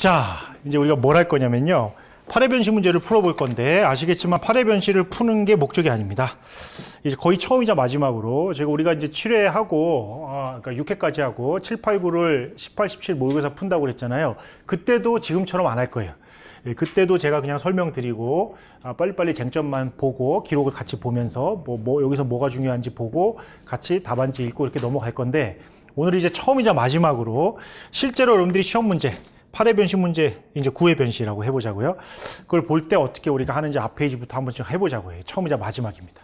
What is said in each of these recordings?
자, 이제 우리가 뭘 할 거냐면요. 8의 변시 문제를 풀어볼 건데 아시겠지만 8의 변시를 푸는 게 목적이 아닙니다. 이제 거의 처음이자 마지막으로 우리가 이제 7회 하고 그러니까 6회까지 하고 7, 8, 9를 18, 17 모의고사 푼다고 그랬잖아요. 그때도 지금처럼 안 할 거예요. 그때도 제가 그냥 설명드리고 빨리빨리 쟁점만 보고 기록을 같이 보면서 여기서 뭐가 중요한지 보고 같이 답안지 읽고 이렇게 넘어갈 건데 오늘 이제 처음이자 마지막으로 실제로 여러분들이 시험 문제 8의 변시 문제, 이제 9의 변시라고 해보자고요. 그걸 볼 때 어떻게 우리가 하는지 앞 페이지부터 한 번씩 해보자고요. 처음이자 마지막입니다.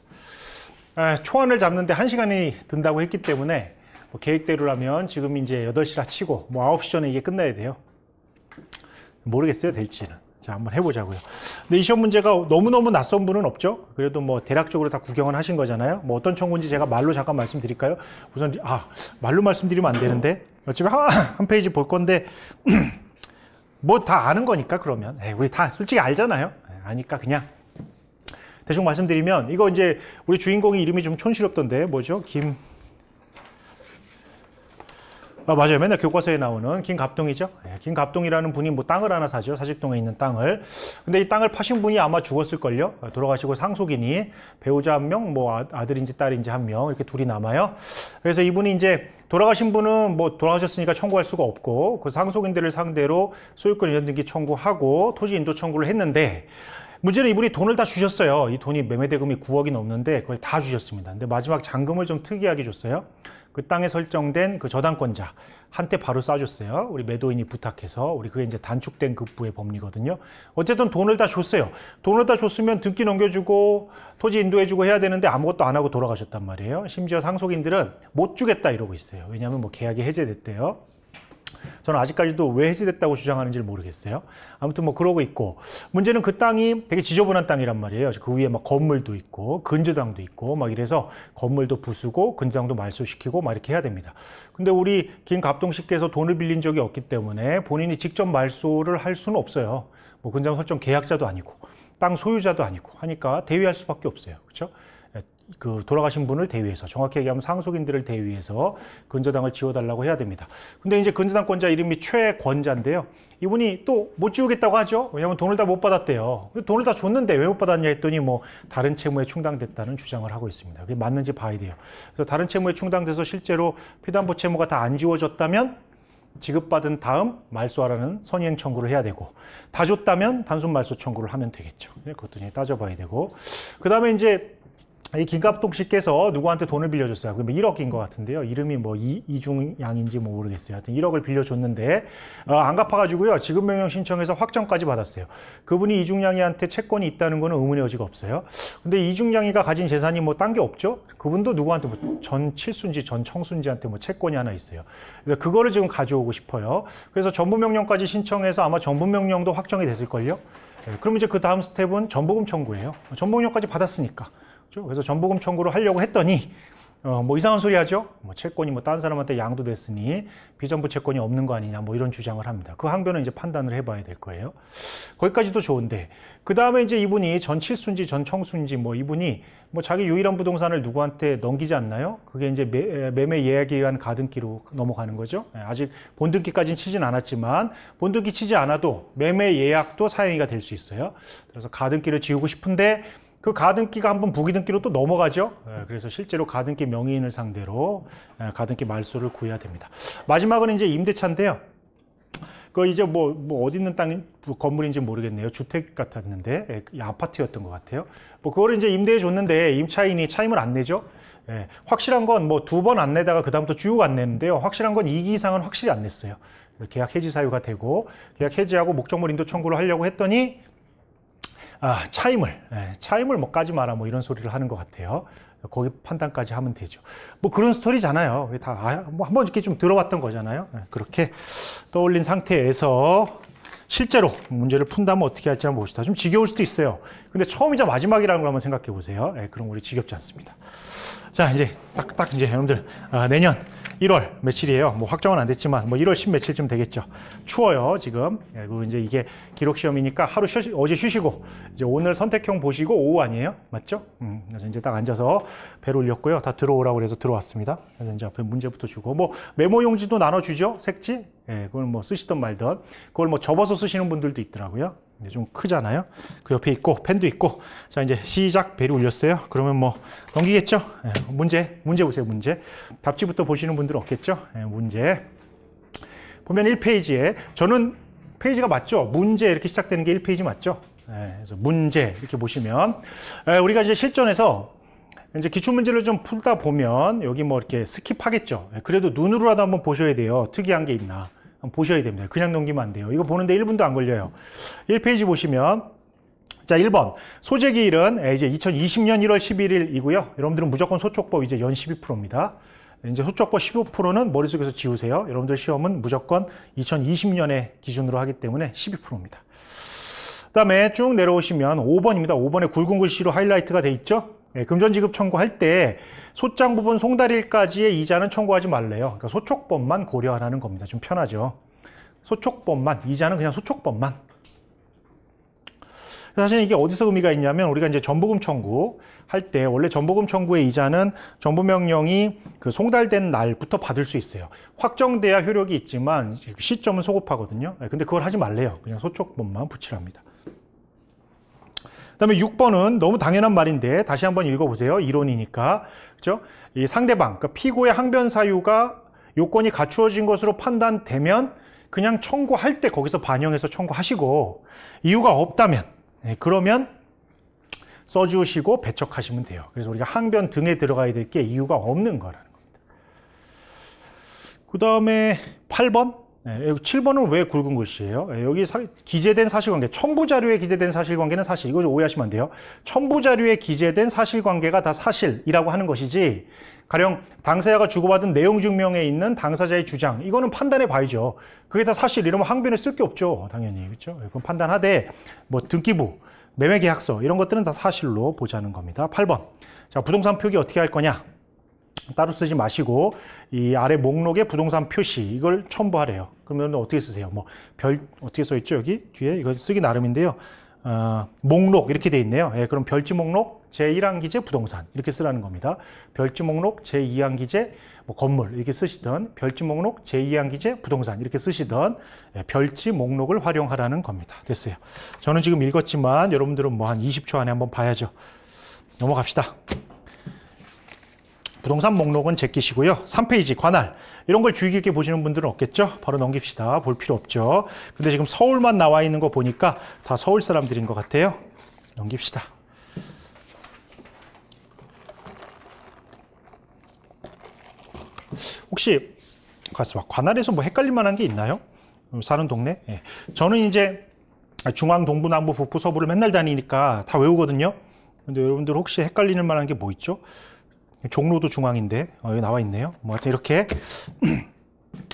초안을 잡는데 1시간이 든다고 했기 때문에 계획대로라면 지금 이제 8시라 치고 9시 전에 이게 끝나야 돼요. 모르겠어요, 될지는. 자, 한번 해보자고요. 근데 이 시험 문제가 너무너무 낯선 분은 없죠? 그래도 대략적으로 다 구경은 하신 거잖아요. 어떤 청구인지 제가 말로 잠깐 말씀드릴까요? 우선, 말로 말씀드리면 안 되는데. 어차피 한 페이지 볼 건데, 다 아는 거니까 그러면 우리 다 솔직히 알잖아요. 아니까 그냥 대충 말씀드리면 이거 이제 우리 주인공이 이름이 좀 촌스럽던데 뭐죠? 맞아요. 맨날 교과서에 나오는 김갑동이죠. 김갑동이라는 분이 땅을 하나 사죠. 사직동에 있는 땅을. 근데 이 땅을 파신 분이 아마 죽었을걸요. 돌아가시고 상속인이 배우자 한 명, 아들인지 딸인지 한 명, 이렇게 둘이 남아요. 그래서 이분이 이제 돌아가신 분은 돌아가셨으니까 청구할 수가 없고 그 상속인들을 상대로 소유권 이전 등기 청구하고 토지 인도 청구를 했는데 문제는 이분이 돈을 다 주셨어요. 이 돈이 매매대금이 9억이 넘는데 그걸 다 주셨습니다. 근데 마지막 잔금을 좀 특이하게 줬어요. 그 땅에 설정된 그 저당권자한테 바로 쏴줬어요. 우리 매도인이 부탁해서. 그게 이제 단축된 급부의 법리거든요. 어쨌든 돈을 다 줬어요. 돈을 다 줬으면 등기 넘겨주고 토지 인도해주고 해야 되는데 아무것도 안 하고 돌아가셨단 말이에요. 심지어 상속인들은 못 주겠다 이러고 있어요. 왜냐하면 계약이 해제됐대요. 저는 아직까지도 왜 해지됐다고 주장하는지 모르겠어요. 아무튼 그러고 있고 문제는 그 땅이 되게 지저분한 땅이란 말이에요. 그 위에 건물도 있고 근저당도 있고 이래서 건물도 부수고 근저당도 말소시키고 이렇게 해야 됩니다. 근데 우리 김갑동 씨께서 돈을 빌린 적이 없기 때문에 본인이 직접 말소를 할 수는 없어요. 근저당 설정 계약자도 아니고 땅 소유자도 아니고 하니까 대위할 수밖에 없어요. 그렇죠? 돌아가신 분을 대위해서, 정확히 얘기하면 상속인들을 대위해서 근저당을 지워달라고 해야 됩니다. 근데 이제 근저당권자 이름이 최권자인데요. 이분이 또 못 지우겠다고 하죠. 왜냐하면 돈을 다 못 받았대요. 돈을 다 줬는데 왜 못 받았냐 했더니 다른 채무에 충당됐다는 주장을 하고 있습니다. 그게 맞는지 봐야 돼요. 그래서 다른 채무에 충당돼서 실제로 피담보 채무가 다 안 지워졌다면 지급받은 다음 말소하라는 선이행 청구를 해야 되고 다 줬다면 단순 말소 청구를 하면 되겠죠. 그것도 이제 따져봐야 되고 그 다음에 이제 이 김갑동 씨께서 누구한테 돈을 빌려줬어요. 1억인 것 같은데요. 이름이 이중양인지 모르겠어요. 하여튼 1억을 빌려줬는데 안 갚아가지고요. 지급명령 신청해서 확정까지 받았어요. 그분이 이중양이한테 채권이 있다는 거는 의문의 여지가 없어요. 근데 이중양이가 가진 재산이 딴 게 없죠. 그분도 누구한테 전 칠순지, 전 청순지한테 채권이 하나 있어요. 그래서 그거를 지금 가져오고 싶어요. 그래서 전부명령까지 신청해서 아마 전부명령도 확정이 됐을걸요. 그럼 이제 그 다음 스텝은 전부금 청구예요. 전부명령까지 받았으니까. 그래서 전부금 청구를 하려고 했더니 이상한 소리 하죠. 채권이 다른 사람한테 양도됐으니 비전부 채권이 없는 거 아니냐 이런 주장을 합니다. 그 항변은 이제 판단을 해봐야 될 거예요. 거기까지도 좋은데 그 다음에 이제 이분이 전 칠순지 전 청순지 이분이 자기 유일한 부동산을 누구한테 넘기지 않나요? 그게 이제 매매 예약에 의한 가등기로 넘어가는 거죠. 아직 본등기까지는 치진 않았지만 본등기 치지 않아도 매매 예약도 사행위가 될 수 있어요. 그래서 가등기를 지우고 싶은데 그 가등기가 한번 부기등기로 또 넘어가죠. 그래서 실제로 가등기 명의인을 상대로 가등기 말소를 구해야 됩니다. 마지막은 이제 임대차인데요. 이제 어디 있는 건물인지 모르겠네요. 주택 같았는데 아파트였던 것 같아요. 그거를 이제 임대해 줬는데 임차인이 차임을 안 내죠. 확실한 건 2번 안 내다가 그다음부터 쭉 안 내는데요. 확실한 건 2기 이상은 확실히 안 냈어요. 계약 해지 사유가 되고 계약 해지하고 목적물 인도 청구를 하려고 했더니 차임을 까지 마라 이런 소리를 하는 것 같아요. 거기 판단까지 하면 되죠. 그런 스토리잖아요. 다 한번 이렇게 좀 들어봤던 거잖아요. 그렇게 떠올린 상태에서 실제로 문제를 푼다면 어떻게 할지 한번 봅시다. 좀 지겨울 수도 있어요. 근데 처음이자 마지막이라는 걸 한번 생각해 보세요. 그럼 우리 지겹지 않습니다. 자, 이제 딱 이제 여러분들 내년 1월 며칠이에요. 확정은 안 됐지만 1월 10 며칠쯤 되겠죠. 추워요 지금. 그리고 이제 이게 기록 시험이니까 하루 어제 쉬시고 이제 오늘 선택형 보시고 오후 아니에요, 맞죠? 그래서 이제 딱 앉아서 배를 올렸고요. 다 들어오라고 그래서 들어왔습니다. 그래서 이제 앞에 문제부터 주고 메모 용지도 나눠주죠, 색지. 예, 그걸 뭐 쓰시던 말던 그걸 뭐 접어서 쓰시는 분들도 있더라고요. 좀 크잖아요. 그 옆에 있고 펜도 있고. 자, 이제 시작 벨이 울렸어요. 그러면 뭐 넘기겠죠. 예, 문제 보세요. 문제 답지부터 보시는 분들은 없겠죠. 예, 문제 보면 1페이지에 저는 페이지가 맞죠. 문제 이렇게 시작되는 게 1페이지 맞죠. 예, 그래서 문제 이렇게 보시면 우리가 이제 실전에서 이제 기출문제를 좀 풀다 보면 여기 뭐 이렇게 스킵하겠죠. 그래도 눈으로라도 한번 보셔야 돼요. 특이한 게 있나. 한번 보셔야 됩니다. 그냥 넘기면 안 돼요. 이거 보는데 1분도 안 걸려요. 1페이지 보시면 자, 1번 소재 기일은 이제 2020년 1월 11일이고요. 여러분들은 무조건 소촉법 이제 연 12%입니다. 이제 소촉법 15%는 머릿속에서 지우세요. 여러분들 시험은 무조건 2020년에 기준으로 하기 때문에 12%입니다. 그 다음에 쭉 내려오시면 5번입니다. 5번에 굵은 글씨로 하이라이트가 돼 있죠. 네, 금전지급 청구할 때 소장 부분 송달일까지의 이자는 청구하지 말래요. 그러니까 소촉법만 고려하라는 겁니다. 좀 편하죠. 소촉법만, 이자는 그냥 소촉법만. 사실 이게 어디서 의미가 있냐면 우리가 이제 전부금 청구 할 때 원래 전부금 청구의 이자는 정부명령이 그 송달된 날부터 받을 수 있어요. 확정돼야 효력이 있지만 시점은 소급하거든요. 근데 그걸 하지 말래요. 그냥 소촉법만 붙이랍니다. 그다음에 6번은 너무 당연한 말인데 다시 한번 읽어보세요. 이론이니까. 그렇죠? 이 상대방, 그러니까 피고의 항변 사유가 요건이 갖추어진 것으로 판단되면 그냥 청구할 때 거기서 반영해서 청구하시고 이유가 없다면 그러면 써주시고 배척하시면 돼요. 그래서 우리가 항변 등에 들어가야 될 게 이유가 없는 거라는 겁니다. 그 다음에 8번. 7번은 왜 굵은 글씨예요? 여기 기재된 사실관계, 첨부자료에 기재된 사실관계는 사실, 이거 오해하시면 안 돼요. 첨부자료에 기재된 사실관계가 다 사실이라고 하는 것이지 가령 당사자가 주고받은 내용 증명에 있는 당사자의 주장, 이거는 판단해 봐야죠. 그게 다 사실 이러면 항변에 쓸 게 없죠. 당연히. 그렇죠? 그건 판단하되 뭐 등기부, 매매계약서 이런 것들은 다 사실로 보자는 겁니다. 8번. 자, 부동산 표기 어떻게 할 거냐? 따로 쓰지 마시고 이 아래 목록에 부동산 표시 이걸 첨부하래요. 그러면 어떻게 쓰세요? 뭐 별 어떻게 써 있죠? 여기 뒤에 이거 쓰기 나름인데요. 목록 이렇게 돼 있네요. 예, 그럼 별지 목록 제1항 기재 부동산 이렇게 쓰라는 겁니다. 별지 목록 제2항 기재 뭐 건물 이렇게 쓰시던 별지 목록 제2항 기재 부동산 이렇게 쓰시던 별지 목록을 활용하라는 겁니다. 됐어요. 저는 지금 읽었지만 여러분들은 뭐 한 20초 안에 한번 봐야죠. 넘어갑시다. 부동산 목록은 제끼시고요. 3페이지 관할 이런 걸 주의 깊게 보시는 분들은 없겠죠? 바로 넘깁시다. 볼 필요 없죠. 근데 지금 서울만 나와 있는 거 보니까 다 서울 사람들인 것 같아요. 넘깁시다. 혹시 관할에서 뭐 헷갈릴 만한 게 있나요? 사는 동네? 예. 저는 이제 중앙, 동부, 남부, 북부, 서부를 맨날 다니니까 다 외우거든요. 근데 여러분들 혹시 헷갈리는 만한 게 뭐 있죠? 종로도 중앙인데 여기 나와 있네요. 뭐 하여튼 이렇게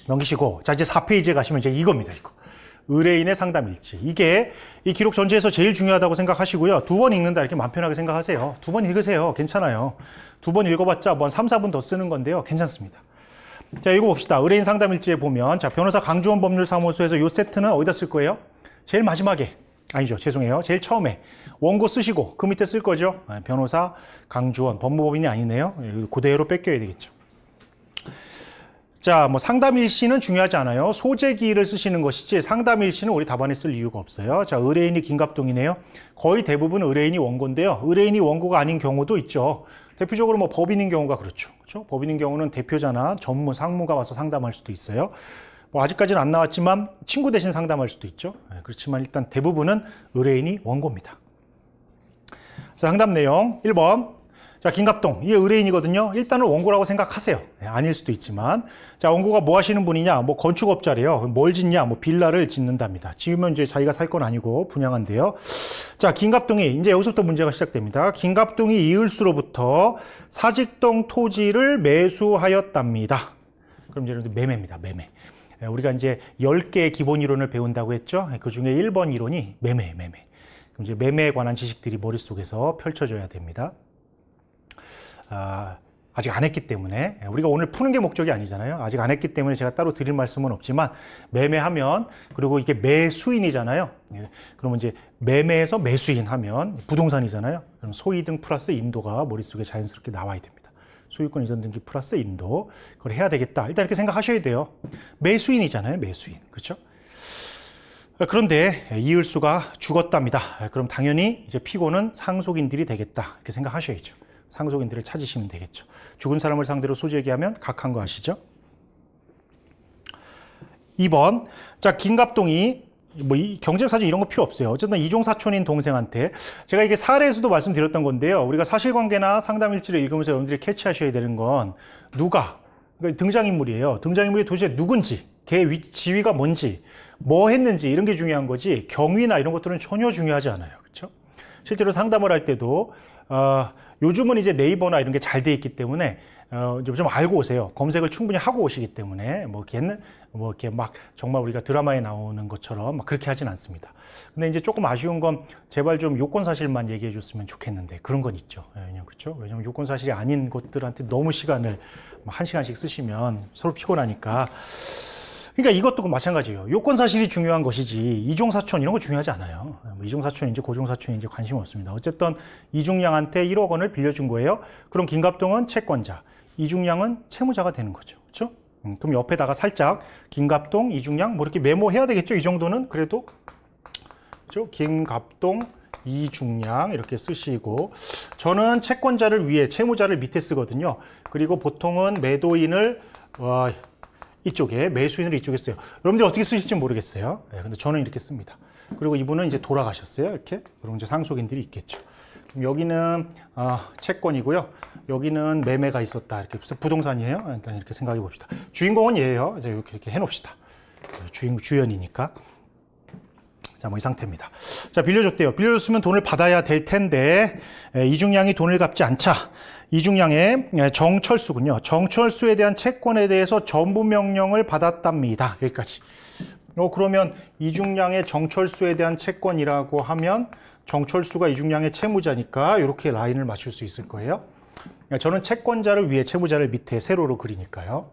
넘기시고 자 이제 4페이지에 가시면 이제 이겁니다. 이거 의뢰인의 상담일지 이게 이 기록 전체에서 제일 중요하다고 생각하시고요. 2번 읽는다 이렇게 마음 편하게 생각하세요. 2번 읽으세요. 괜찮아요. 2번 읽어봤자 뭐 3, 4분 더 쓰는 건데요. 괜찮습니다. 자 읽어봅시다. 의뢰인 상담일지에 보면 자 변호사 강주원 법률사무소에서 이 세트는 어디다 쓸 거예요? 제일 마지막에 아니죠. 죄송해요. 제일 처음에 원고 쓰시고 그 밑에 쓸 거죠. 변호사 강주원 법무법인이 아니네요. 그대로 뺏겨야 되겠죠. 자, 뭐 상담일시는 중요하지 않아요. 소재기일을 쓰시는 것이지 상담일시는 우리 답안에 쓸 이유가 없어요. 자, 의뢰인이 김갑동이네요. 거의 대부분 의뢰인이 원고인데요. 의뢰인이 원고가 아닌 경우도 있죠. 대표적으로 뭐 법인인 경우가 그렇죠. 그렇죠? 법인인 경우는 대표자나 전무, 상무가 와서 상담할 수도 있어요. 뭐 아직까지는 안 나왔지만 친구 대신 상담할 수도 있죠. 그렇지만 일단 대부분은 의뢰인이 원고입니다. 자, 상담 내용 1번. 자, 김갑동 이게 의뢰인이거든요. 일단은 원고라고 생각하세요. 아닐 수도 있지만 자, 원고가 뭐 하시는 분이냐? 뭐 건축업자래요. 뭘 짓냐? 뭐 빌라를 짓는답니다. 지으면 이제 자기가 살 건 아니고 분양한대요. 자, 김갑동이 이제 여기서부터 문제가 시작됩니다. 김갑동이 이을수로부터 사직동 토지를 매수하였답니다. 그럼 이제 매매입니다. 매매. 우리가 이제 10개의 기본 이론을 배운다고 했죠. 그 중에 1번 이론이 매매. 그럼 이제 매매에 관한 지식들이 머릿속에서 펼쳐져야 됩니다. 아직 안 했기 때문에 우리가 오늘 푸는 게 목적이 아니잖아요. 아직 안 했기 때문에 제가 따로 드릴 말씀은 없지만 매매하면 그리고 이게 매수인이잖아요. 그러면 이제 매매에서 매수인 하면 부동산이잖아요. 그럼 소이등 플러스 인도가 머릿속에 자연스럽게 나와야 됩니다. 소유권 이전 등기 플러스 인도. 그걸 해야 되겠다. 일단 이렇게 생각하셔야 돼요. 매수인이잖아요. 매수인. 그렇죠? 그런데 이을수가 죽었답니다. 그럼 당연히 이제 피고는 상속인들이 되겠다. 이렇게 생각하셔야죠. 상속인들을 찾으시면 되겠죠. 죽은 사람을 상대로 소지얘기하면 각한 거 아시죠? 2번. 자, 김갑동이 이 경제사진 이런 거 필요 없어요. 어쨌든 이종 사촌인 동생한테 제가 이게 사례에서도 말씀드렸던 건데요. 우리가 사실관계나 상담일지를 읽으면서 여러분들이 캐치하셔야 되는 건 누가 그러니까 등장인물이에요. 등장인물이 도대체 누군지, 걔 지위가 뭔지, 뭐 했는지 이런 게 중요한 거지 경위나 이런 것들은 전혀 중요하지 않아요. 그렇죠? 실제로 상담을 할 때도 요즘은 이제 네이버나 이런 게 잘 돼 있기 때문에 좀 알고 오세요. 검색을 충분히 하고 오시기 때문에 뭐 이렇게 막 정말 우리가 드라마에 나오는 것처럼 막 그렇게 하진 않습니다. 근데 이제 조금 아쉬운 건 제발 좀 요건 사실만 얘기해 줬으면 좋겠는데 그런 건 있죠. 그렇죠? 왜냐면 요건 사실이 아닌 것들한테 너무 시간을 막 1시간씩 쓰시면 서로 피곤하니까. 그러니까 이것도 마찬가지예요. 요건 사실이 중요한 것이지 이종사촌 이런 거 중요하지 않아요. 이종사촌인지 고종사촌인지 관심 없습니다. 어쨌든 이중양한테 1억 원을 빌려준 거예요. 그럼 김갑동은 채권자, 이중양은 채무자가 되는 거죠. 그렇죠? 그럼 옆에다가 살짝 김갑동, 이중양 뭐 이렇게 메모해야 되겠죠. 이 정도는 그래도 그렇죠? 김갑동, 이중양 이렇게 쓰시고 저는 채권자를 위에 채무자를 밑에 쓰거든요. 그리고 보통은 매도인을 이쪽에 매수인을 이쪽에 써요. 여러분들 어떻게 쓰실지 모르겠어요. 근데 저는 이렇게 씁니다. 그리고 이분은 이제 돌아가셨어요. 이렇게. 그럼 이제 상속인들이 있겠죠. 그럼 여기는 채권이고요. 여기는 매매가 있었다. 이렇게 부동산이에요. 일단 이렇게 생각해 봅시다. 주인공은 얘예요. 이제 이렇게 해놓읍시다. 주연이니까. 자, 뭐 이 상태입니다. 자, 빌려줬대요. 빌려줬으면 돈을 받아야 될 텐데 이중양이 돈을 갚지 않자. 이중양의 정철수군요. 정철수에 대한 채권에 대해서 전부 명령을 받았답니다. 여기까지. 그러면 이중양의 정철수에 대한 채권이라고 하면 정철수가 이중양의 채무자니까 이렇게 라인을 맞출 수 있을 거예요. 저는 채권자를 위에 채무자를 밑에 세로로 그리니까요.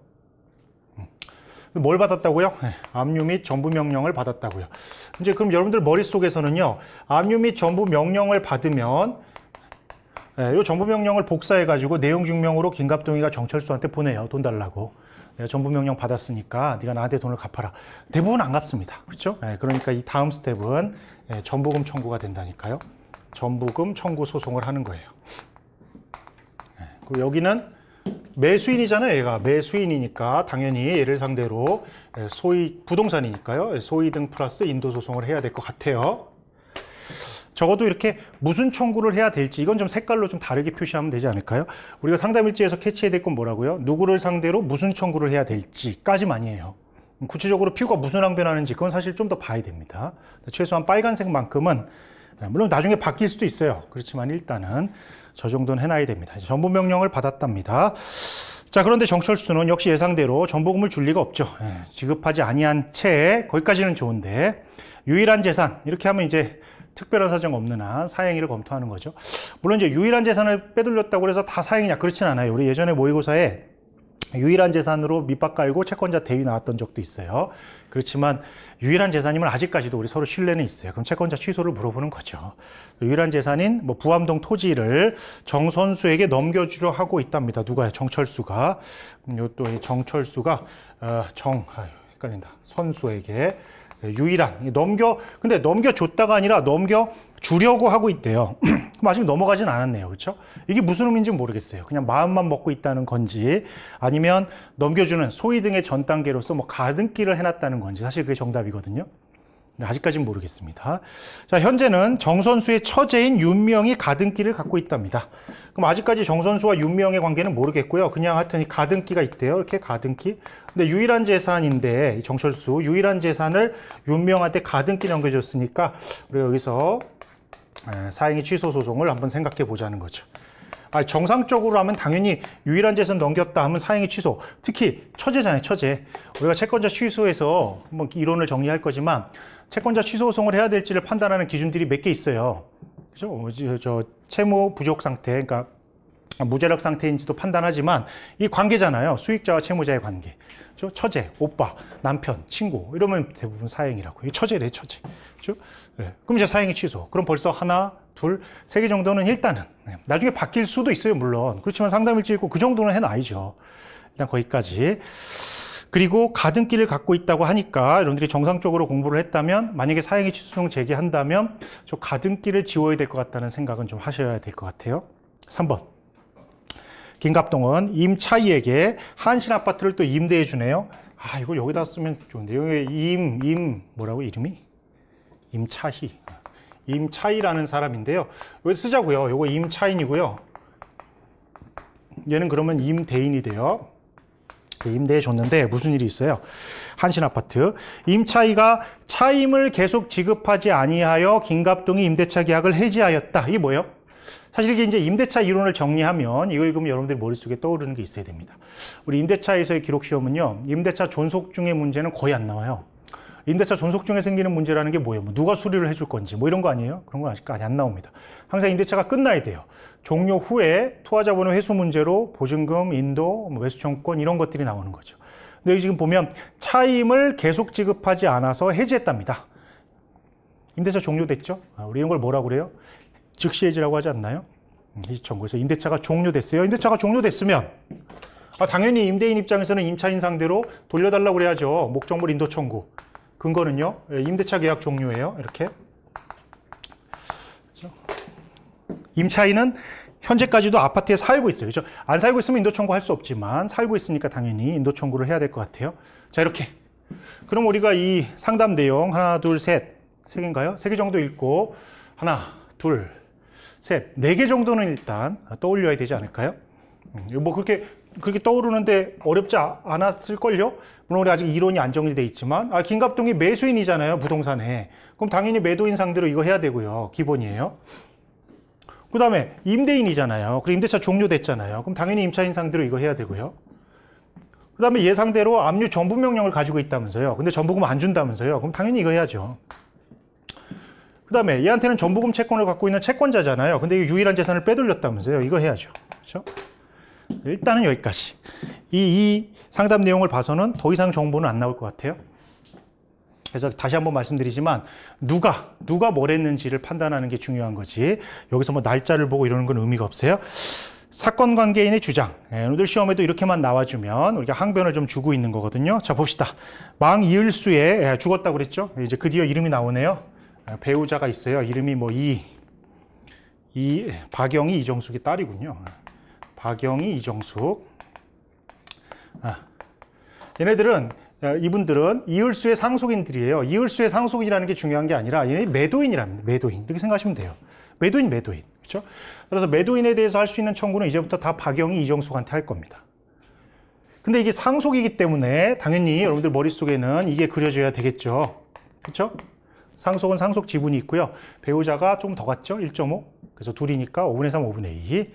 뭘 받았다고요? 압류 및 전부 명령을 받았다고요. 이제 그럼 여러분들 머릿속에서는요. 압류 및 전부 명령을 받으면 이 전부 명령을 복사해가지고 내용 증명으로 김갑동이가 정철수한테 보내요. 돈 달라고. 내가 전부 명령 받았으니까 네가 나한테 돈을 갚아라. 대부분 안 갚습니다. 그렇죠? 그러니까 이 다음 스텝은 전부금 청구가 된다니까요. 전부금 청구 소송을 하는 거예요. 그리고 여기는 매수인이잖아요. 얘가 매수인이니까 당연히 얘를 상대로 소위 부동산이니까요. 소위 등 플러스 인도 소송을 해야 될 것 같아요. 적어도 이렇게 무슨 청구를 해야 될지 이건 좀 색깔로 좀 다르게 표시하면 되지 않을까요? 우리가 상담일지에서 캐치해야 될 건 뭐라고요? 누구를 상대로 무슨 청구를 해야 될지까지만이에요. 구체적으로 피고가 무슨 항변하는지 그건 사실 좀 더 봐야 됩니다. 최소한 빨간색만큼은 물론 나중에 바뀔 수도 있어요. 그렇지만 일단은 저 정도는 해놔야 됩니다. 전부 명령을 받았답니다. 자, 그런데 정철수는 역시 예상대로 전부금을 줄 리가 없죠. 지급하지 아니한 채 거기까지는 좋은데 유일한 재산 이렇게 하면 이제 특별한 사정 없는 한 사행위를 검토하는 거죠. 물론 이제 유일한 재산을 빼돌렸다고 해서 다 사행이냐 그렇진 않아요. 우리 예전에 모의고사에 유일한 재산으로 밑밥 깔고 채권자 대위 나왔던 적도 있어요. 그렇지만 유일한 재산이면 아직까지도 우리 서로 신뢰는 있어요. 그럼 채권자 취소를 물어보는 거죠. 유일한 재산인 뭐 부암동 토지를 정선수에게 넘겨주려 하고 있답니다. 누가요? 정철수가. 또 정철수가 헷갈린다. 선수에게 유일한 근데 넘겨줬다가 아니라 넘겨주려고 하고 있대요. 그럼 아직 넘어가진 않았네요. 그렇죠? 이게 무슨 의미인지 모르겠어요. 그냥 마음만 먹고 있다는 건지 아니면 넘겨주는 소위 등의 전 단계로서 뭐 가등기를 해놨다는 건지 사실 그게 정답이거든요. 아직까지는 모르겠습니다. 자, 현재는 정선수의 처제인 윤명이 가등기를 갖고 있답니다. 그럼 아직까지 정선수와 윤명의 관계는 모르겠고요. 그냥 하여튼 이 가등기가 있대요. 이렇게 가등기. 근데 유일한 재산인데 정철수 유일한 재산을 윤명한테 가등기 넘겨줬으니까 우리가 여기서 사행위 취소 소송을 한번 생각해 보자는 거죠. 정상적으로 하면 당연히 유일한 재산 넘겼다 하면 사행위 취소. 특히 처제잖아요, 처제. 우리가 채권자 취소에서 한번 이론을 정리할 거지만 채권자 취소 소송을 해야 될지를 판단하는 기준들이 몇 개 있어요. 그죠? 저 채무 부족 상태, 그러니까 무자력 상태인지도 판단하지만 이 관계잖아요. 수익자와 채무자의 관계. 그죠? 처제, 오빠, 남편, 친구 이러면 대부분 사행이라고. 이 처제래, 처제. 그죠? 네. 그럼 이제 사행위 취소. 그럼 벌써 하나, 둘, 세 개 정도는 일단은 나중에 바뀔 수도 있어요, 물론. 그렇지만 상담일지 있고 그 정도는 해놔야죠. 일단 거기까지. 그리고 가등기를 갖고 있다고 하니까 여러분들이 정상적으로 공부를 했다면 만약에 사행위 취소송 제기한다면 저 가등기를 지워야 될 것 같다는 생각은 좀 하셔야 될 것 같아요. 3번. 김갑동은 임차이에게 한신 아파트를 또 임대해 주네요. 아, 이걸 여기다 쓰면 좋은데요. 뭐라고 이름이? 임차희. 임차희라는 사람인데요. 여기 쓰자고요. 요거 임차인이고요. 얘는 그러면 임대인이 돼요. 임대해 줬는데 무슨 일이 있어요? 한신 아파트. 임차이가 차임을 계속 지급하지 아니하여 김갑동이 임대차 계약을 해지하였다. 이게 뭐예요? 사실 이게 이제 임대차 이론을 정리하면 이거 읽으면 여러분들 머릿속에 떠오르는 게 있어야 됩니다. 우리 임대차에서의 기록 시험은요, 임대차 존속 중의 문제는 거의 안 나와요. 임대차 존속 중에 생기는 문제라는 게 뭐예요? 뭐 누가 수리를 해줄 건지 뭐 이런 거 아니에요? 그런 건 아직까지 안 나옵니다. 항상 임대차가 끝나야 돼요. 종료 후에 투하자본의 회수 문제로 보증금, 인도, 매수청권 이런 것들이 나오는 거죠. 근데 여기 지금 보면 차임을 계속 지급하지 않아서 해지했답니다. 임대차 종료됐죠? 우리 이런 걸 뭐라고 그래요? 즉시 해지라고 하지 않나요? 해지청구에서 임대차가 종료됐어요. 임대차가 종료됐으면 당연히 임대인 입장에서는 임차인 상대로 돌려달라고 그래야죠. 목적물 인도 청구. 근거는요, 임대차 계약 종료예요. 이렇게. 그렇죠? 임차인은 현재까지도 아파트에 살고 있어요. 그렇죠? 안 살고 있으면 인도 청구할 수 없지만 살고 있으니까 당연히 인도 청구를 해야 될 것 같아요. 자, 이렇게. 그럼 우리가 이 상담 내용 하나, 둘, 셋, 세 개인가요? 세 개 정도 읽고 하나, 둘, 셋, 네 개 정도는 일단 떠올려야 되지 않을까요? 뭐 그렇게 떠오르는데 어렵지 않았을걸요? 물론 우리 아직 이론이 안 정리돼 있지만 김갑동이 매수인이잖아요, 부동산에. 그럼 당연히 매도인 상대로 이거 해야 되고요. 기본이에요. 그 다음에 임대인이잖아요. 그리고 임대차 종료됐잖아요. 그럼 당연히 임차인 상대로 이거 해야 되고요. 그 다음에 얘 상대로 압류 전부 명령을 가지고 있다면서요. 근데 전부금 안 준다면서요. 그럼 당연히 이거 해야죠. 그 다음에 얘한테는 전부금 채권을 갖고 있는 채권자잖아요. 근데 유일한 재산을 빼돌렸다면서요. 이거 해야죠. 그렇죠? 일단은 여기까지. 이 상담 내용을 봐서는 더 이상 정보는 안 나올 것 같아요. 그래서 다시 한번 말씀드리지만 누가 뭘 했는지를 판단하는 게 중요한 거지. 여기서 뭐 날짜를 보고 이러는 건 의미가 없어요. 사건 관계인의 주장. 오늘 시험에도 이렇게만 나와주면 우리가 항변을 좀 주고 있는 거거든요. 자, 봅시다. 망 이을수에 죽었다고 그랬죠. 이제 그 뒤에 이름이 나오네요. 배우자가 있어요. 이름이 뭐 박영희 이정숙의 딸이군요. 박영희 이정숙. 이분들은 이을수의 상속인들이에요. 이을수의 상속인이라는 게 중요한 게 아니라 얘네 매도인이랍니다. 매도인. 이렇게 생각하시면 돼요. 매도인. 그렇죠? 그래서 매도인에 대해서 할 수 있는 청구는 이제부터 다 박영희 이정숙한테 할 겁니다. 근데 이게 상속이기 때문에 당연히 여러분들 머릿속에는 이게 그려져야 되겠죠. 그렇죠? 상속은 상속 지분이 있고요. 배우자가 좀 더 갔죠? 1.5. 그래서 둘이니까 5분의 3, 5분의 2.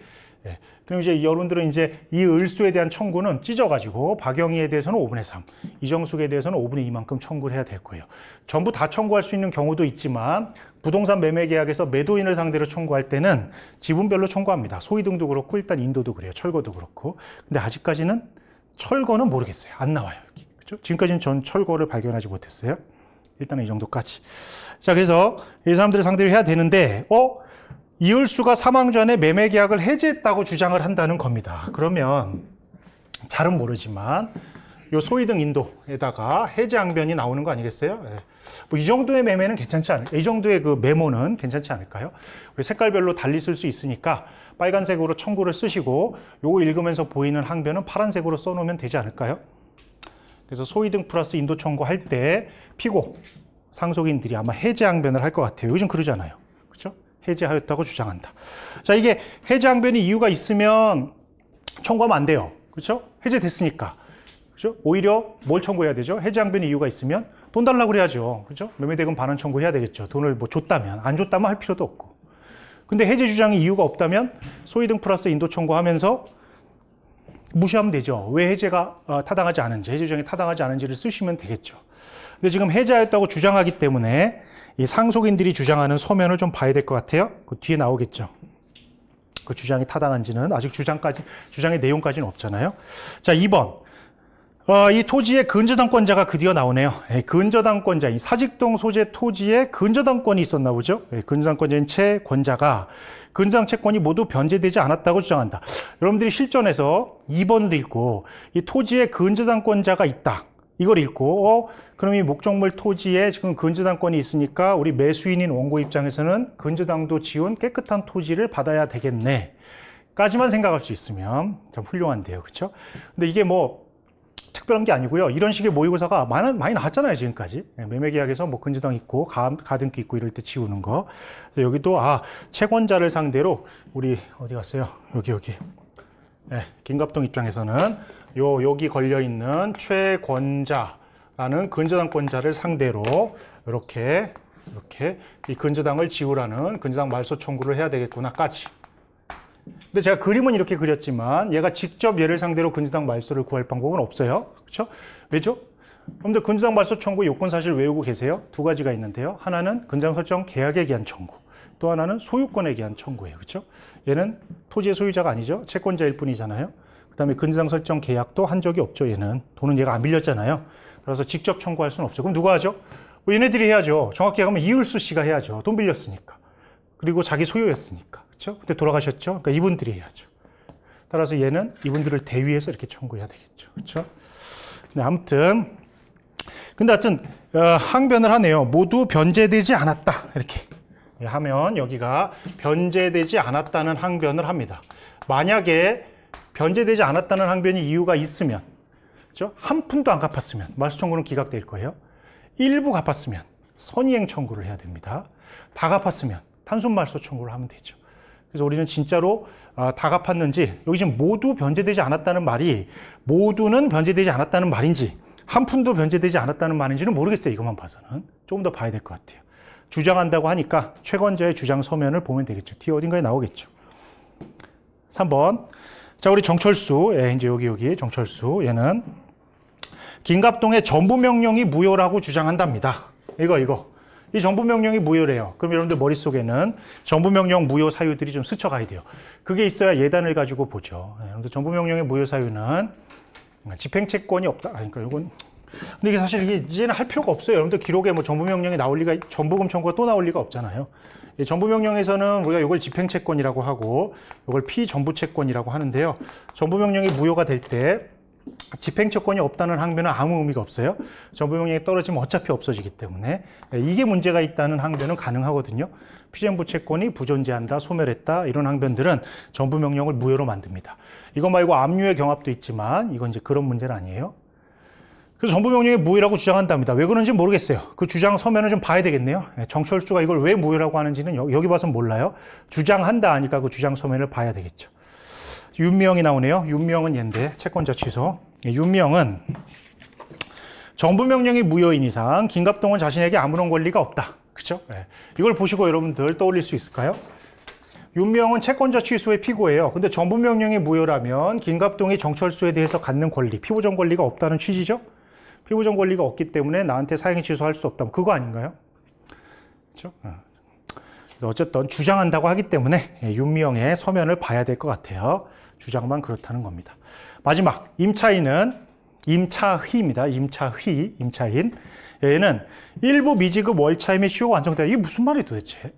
예. 그럼 이제 여러분들은 이제 이 을수에 대한 청구는 찢어가지고 박영희에 대해서는 5분의 3, 이정숙에 대해서는 5분의 2만큼 청구를 해야 될 거예요. 전부 다 청구할 수 있는 경우도 있지만 부동산 매매 계약에서 매도인을 상대로 청구할 때는 지분별로 청구합니다. 소위등도 그렇고 일단 인도도 그래요. 철거도 그렇고. 근데 아직까지는 철거는 모르겠어요. 안 나와요. 여기. 그렇죠? 지금까지는 전 철거를 발견하지 못했어요. 일단은 이 정도까지. 자, 그래서 이 사람들을 상대로 해야 되는데 이을수가 사망 전에 매매 계약을 해지했다고 주장을 한다는 겁니다. 그러면 잘은 모르지만 요 소위등 인도에다가 해지 항변이 나오는 거 아니겠어요? 예. 뭐 이 정도의 매매는 괜찮지 않을까요? 이 정도의 그 메모는 괜찮지 않을까요? 우리 색깔별로 달리 쓸 수 있으니까 빨간색으로 청구를 쓰시고 요거 읽으면서 보이는 항변은 파란색으로 써놓으면 되지 않을까요? 그래서 소위등 플러스 인도 청구할 때 피고 상속인들이 아마 해지 항변을 할 것 같아요. 요즘 그러잖아요. 그렇죠? 해지하였다고 주장한다. 자, 이게 해지 항변이 이유가 있으면 청구하면 안 돼요. 그렇죠? 해제됐으니까. 그렇죠? 오히려 뭘 청구해야 되죠? 해지 항변이 이유가 있으면 돈 달라고 그래야죠. 그렇죠? 매매대금 반환 청구해야 되겠죠. 돈을 뭐 줬다면. 안 줬다면 할 필요도 없고. 근데 해제 주장이 이유가 없다면 소위등 플러스 인도 청구하면서 무시하면 되죠. 왜 해제가 타당하지 않은지, 해제 주장이 타당하지 않은지를 쓰시면 되겠죠. 근데 지금 해제하였다고 주장하기 때문에 이 상속인들이 주장하는 서면을 좀 봐야 될 것 같아요. 그 뒤에 나오겠죠. 그 주장이 타당한지는 아직 주장의 내용까지는 없잖아요. 자, 2번. 이 토지의 근저당권자가 드디어 나오네요. 근저당권자, 이 사직동 소재 토지에 근저당권이 있었나 보죠. 근저당권자인 채권자가 근저당 채권이 모두 변제되지 않았다고 주장한다. 여러분들이 실전에서 2번을 읽고 이 토지에 근저당권자가 있다. 이걸 읽고 그럼 이 목적물 토지에 지금 근저당권이 있으니까 우리 매수인인 원고 입장에서는 근저당도 지운 깨끗한 토지를 받아야 되겠네. 까지만 생각할 수 있으면 참 훌륭한데요. 그렇죠? 근데 이게 뭐 특별한 게 아니고요. 이런 식의 모의고사가 많이 나왔잖아요, 지금까지. 매매계약에서 뭐 근저당 있고 가등기 있고 이럴 때 지우는 거. 그래서 여기도 채권자를 상대로 우리 어디 갔어요? 여기. 김갑동 입장에서는 여기 걸려 있는 채권자라는 근저당권자를 상대로 이렇게 이 근저당을 지우라는 근저당 말소 청구를 해야 되겠구나까지. 근데 제가 그림은 이렇게 그렸지만 얘가 직접 얘를 상대로 근저당 말소를 구할 방법은 없어요. 그렇죠? 왜죠? 여러분들 근저당 말소 청구 요건 사실 외우고 계세요? 두 가지가 있는데요. 하나는 근저당 설정 계약에 기한 청구, 또 하나는 소유권에 기한 청구예요. 그렇죠? 얘는 토지의 소유자가 아니죠. 채권자일 뿐이잖아요. 그다음에 근저당 설정 계약도 한 적이 없죠. 얘는 돈은 얘가 안 빌렸잖아요. 그래서 직접 청구할 수는 없죠. 그럼 누가 하죠? 뭐 얘네들이 해야죠. 정확히 하면 이율수 씨가 해야죠. 돈 빌렸으니까. 그리고 자기 소유였으니까. 그렇죠? 근데 돌아가셨죠? 그러니까 이분들이 해야죠. 따라서 얘는 이분들을 대위해서 이렇게 청구해야 되겠죠. 그렇죠? 근데 아무튼 항변을 하네요. 모두 변제되지 않았다. 이렇게 하면 여기가 변제되지 않았다는 항변을 합니다. 만약에 변제되지 않았다는 항변이 이유가 있으면, 그렇죠? 한 푼도 안 갚았으면 말소 청구는 기각될 거예요. 일부 갚았으면 선이행 청구를 해야 됩니다. 다 갚았으면 단순 말소 청구를 하면 되죠. 그래서 우리는 진짜로 다 갚았는지, 여기 지금 모두 변제되지 않았다는 말이 모두는 변제되지 않았다는 말인지 한 푼도 변제되지 않았다는 말인지는 모르겠어요. 이것만 봐서는 조금 더 봐야 될 것 같아요. 주장한다고 하니까 채권자의 주장 서면을 보면 되겠죠. 뒤에 어딘가에 나오겠죠. 3번. 자, 우리 정철수. 이제 여기 정철수. 얘는 김갑동의 전부명령이 무효라고 주장한답니다. 이거. 이 전부명령이 무효래요. 그럼 여러분들 머릿속에는 전부명령 무효 사유들이 좀 스쳐가야 돼요. 그게 있어야 예단을 가지고 보죠. 여러분들 전부명령의 무효 사유는 집행채권이 없다. 그러니까 이건 근데 이게 사실 이제는 할 필요가 없어요. 여러분들 기록에 뭐 전부명령이 나올 리가, 전부금 청구가 또 나올 리가 없잖아요. 전부명령에서는 우리가 이걸 집행채권이라고 하고 이걸 피전부채권이라고 하는데요. 전부명령이 무효가 될 때 집행채권이 없다는 항변은 아무 의미가 없어요. 전부명령이 떨어지면 어차피 없어지기 때문에 이게 문제가 있다는 항변은 가능하거든요. 피전부채권이 부존재한다, 소멸했다 이런 항변들은 전부명령을 무효로 만듭니다. 이거 말고 압류의 경합도 있지만 이건 이제 그런 문제는 아니에요. 그래서 전부명령이 무효라고 주장한답니다. 왜 그런지 모르겠어요. 그 주장 서면을 좀 봐야 되겠네요. 정철수가 이걸 왜 무효라고 하는지는 여기 봐서는 몰라요. 주장한다 하니까 그 주장 서면을 봐야 되겠죠. 윤명이 나오네요. 윤명은 얘인데 채권자 취소. 윤명은 전부명령이 무효인 이상 김갑동은 자신에게 아무런 권리가 없다. 그렇죠? 이걸 보시고 여러분들 떠올릴 수 있을까요? 윤명은 채권자 취소의 피고예요. 근데 전부명령이 무효라면 김갑동이 정철수에 대해서 갖는 권리, 피보전 권리가 없다는 취지죠? 피보전 권리가 없기 때문에 나한테 사행위 취소할 수 없다. 그거 아닌가요? 그렇죠? 어쨌든 주장한다고 하기 때문에 윤명의 서면을 봐야 될 것 같아요. 주장만 그렇다는 겁니다. 마지막 임차인은 임차희입니다. 임차인. 얘는 일부 미지급 월차임의 시효가 완성되다. 이게 무슨 말이에요 도대체?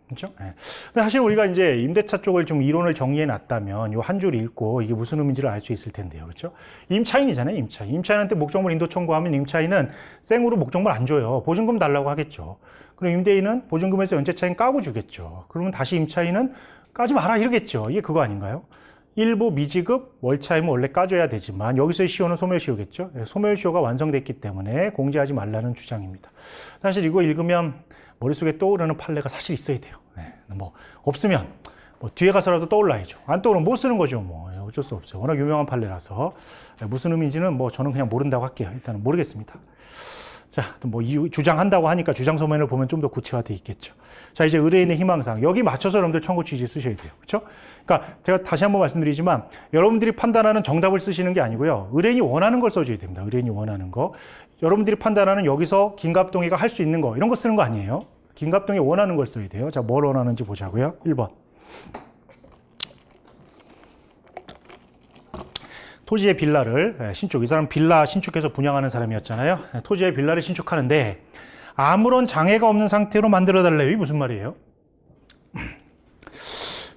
그렇죠? 근데 사실 우리가 이제 임대차 쪽을 좀 이론을 정리해 놨다면 이 한 줄 읽고 이게 무슨 의미인지를 알 수 있을 텐데요. 그렇죠? 임차인이잖아요, 임차인. 임차인한테 목적물 인도 청구하면 임차인은 생으로 목적물 안 줘요. 보증금 달라고 하겠죠. 그럼 임대인은 보증금에서 연체차익 까고 주겠죠. 그러면 다시 임차인은 까지 마라 이러겠죠. 이게 그거 아닌가요? 일부 미지급 월차임은 원래 까줘야 되지만 여기서의 시효는 소멸시효겠죠. 소멸시효가 완성됐기 때문에 공제하지 말라는 주장입니다. 사실 이거 읽으면 머릿속에 떠오르는 판례가 사실 있어야 돼요. 뭐 없으면 뭐 뒤에 가서라도 떠올라야죠. 안 떠오르면 못 쓰는 거죠. 뭐 어쩔 수 없어요. 워낙 유명한 판례라서 무슨 의미인지는 뭐 저는 그냥 모른다고 할게요. 일단은 모르겠습니다. 자, 또 뭐 주장한다고 하니까 주장 서면을 보면 좀 더 구체화되어 있겠죠. 자, 이제 의뢰인의 희망사항. 여기 맞춰서 여러분들 청구 취지 쓰셔야 돼요. 그렇죠? 그러니까 제가 다시 한번 말씀드리지만 여러분들이 판단하는 정답을 쓰시는 게 아니고요. 의뢰인이 원하는 걸 써줘야 됩니다. 의뢰인이 원하는 거. 여러분들이 판단하는 여기서 김갑동이가 할 수 있는 거 이런 거 쓰는 거 아니에요. 김갑동이 원하는 걸 써야 돼요. 자, 뭘 원하는지 보자고요. 1번. 토지의 빌라를 신축, 이 사람 빌라 신축해서 분양하는 사람이었잖아요. 토지의 빌라를 신축하는데 아무런 장애가 없는 상태로 만들어 달래요. 이게 무슨 말이에요?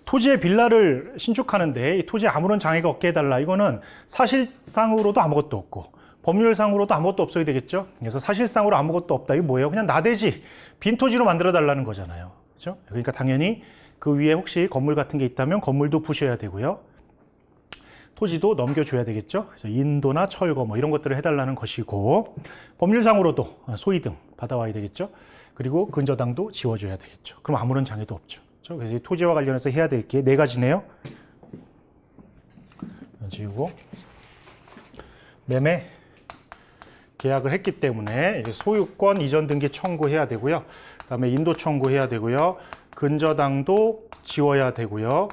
토지의 빌라를 신축하는데 이 토지에 아무런 장애가 없게 해달라. 이거는 사실상으로도 아무것도 없고 법률상으로도 아무것도 없어야 되겠죠. 그래서 사실상으로 아무것도 없다. 이게 뭐예요? 그냥 나대지 빈 토지로 만들어 달라는 거잖아요. 그렇죠? 그러니까 당연히 그 위에 혹시 건물 같은 게 있다면 건물도 부셔야 되고요. 토지도 넘겨줘야 되겠죠. 그래서 인도나 철거 뭐 이런 것들을 해달라는 것이고 법률상으로도 소위 등 받아와야 되겠죠. 그리고 근저당도 지워줘야 되겠죠. 그럼 아무런 장애도 없죠. 그렇죠? 그래서 이 토지와 관련해서 해야 될 게 네 가지네요. 지우고 매매 계약을 했기 때문에 이제 소유권 이전 등기 청구해야 되고요. 그다음에 인도 청구해야 되고요. 근저당도 지워야 되고요.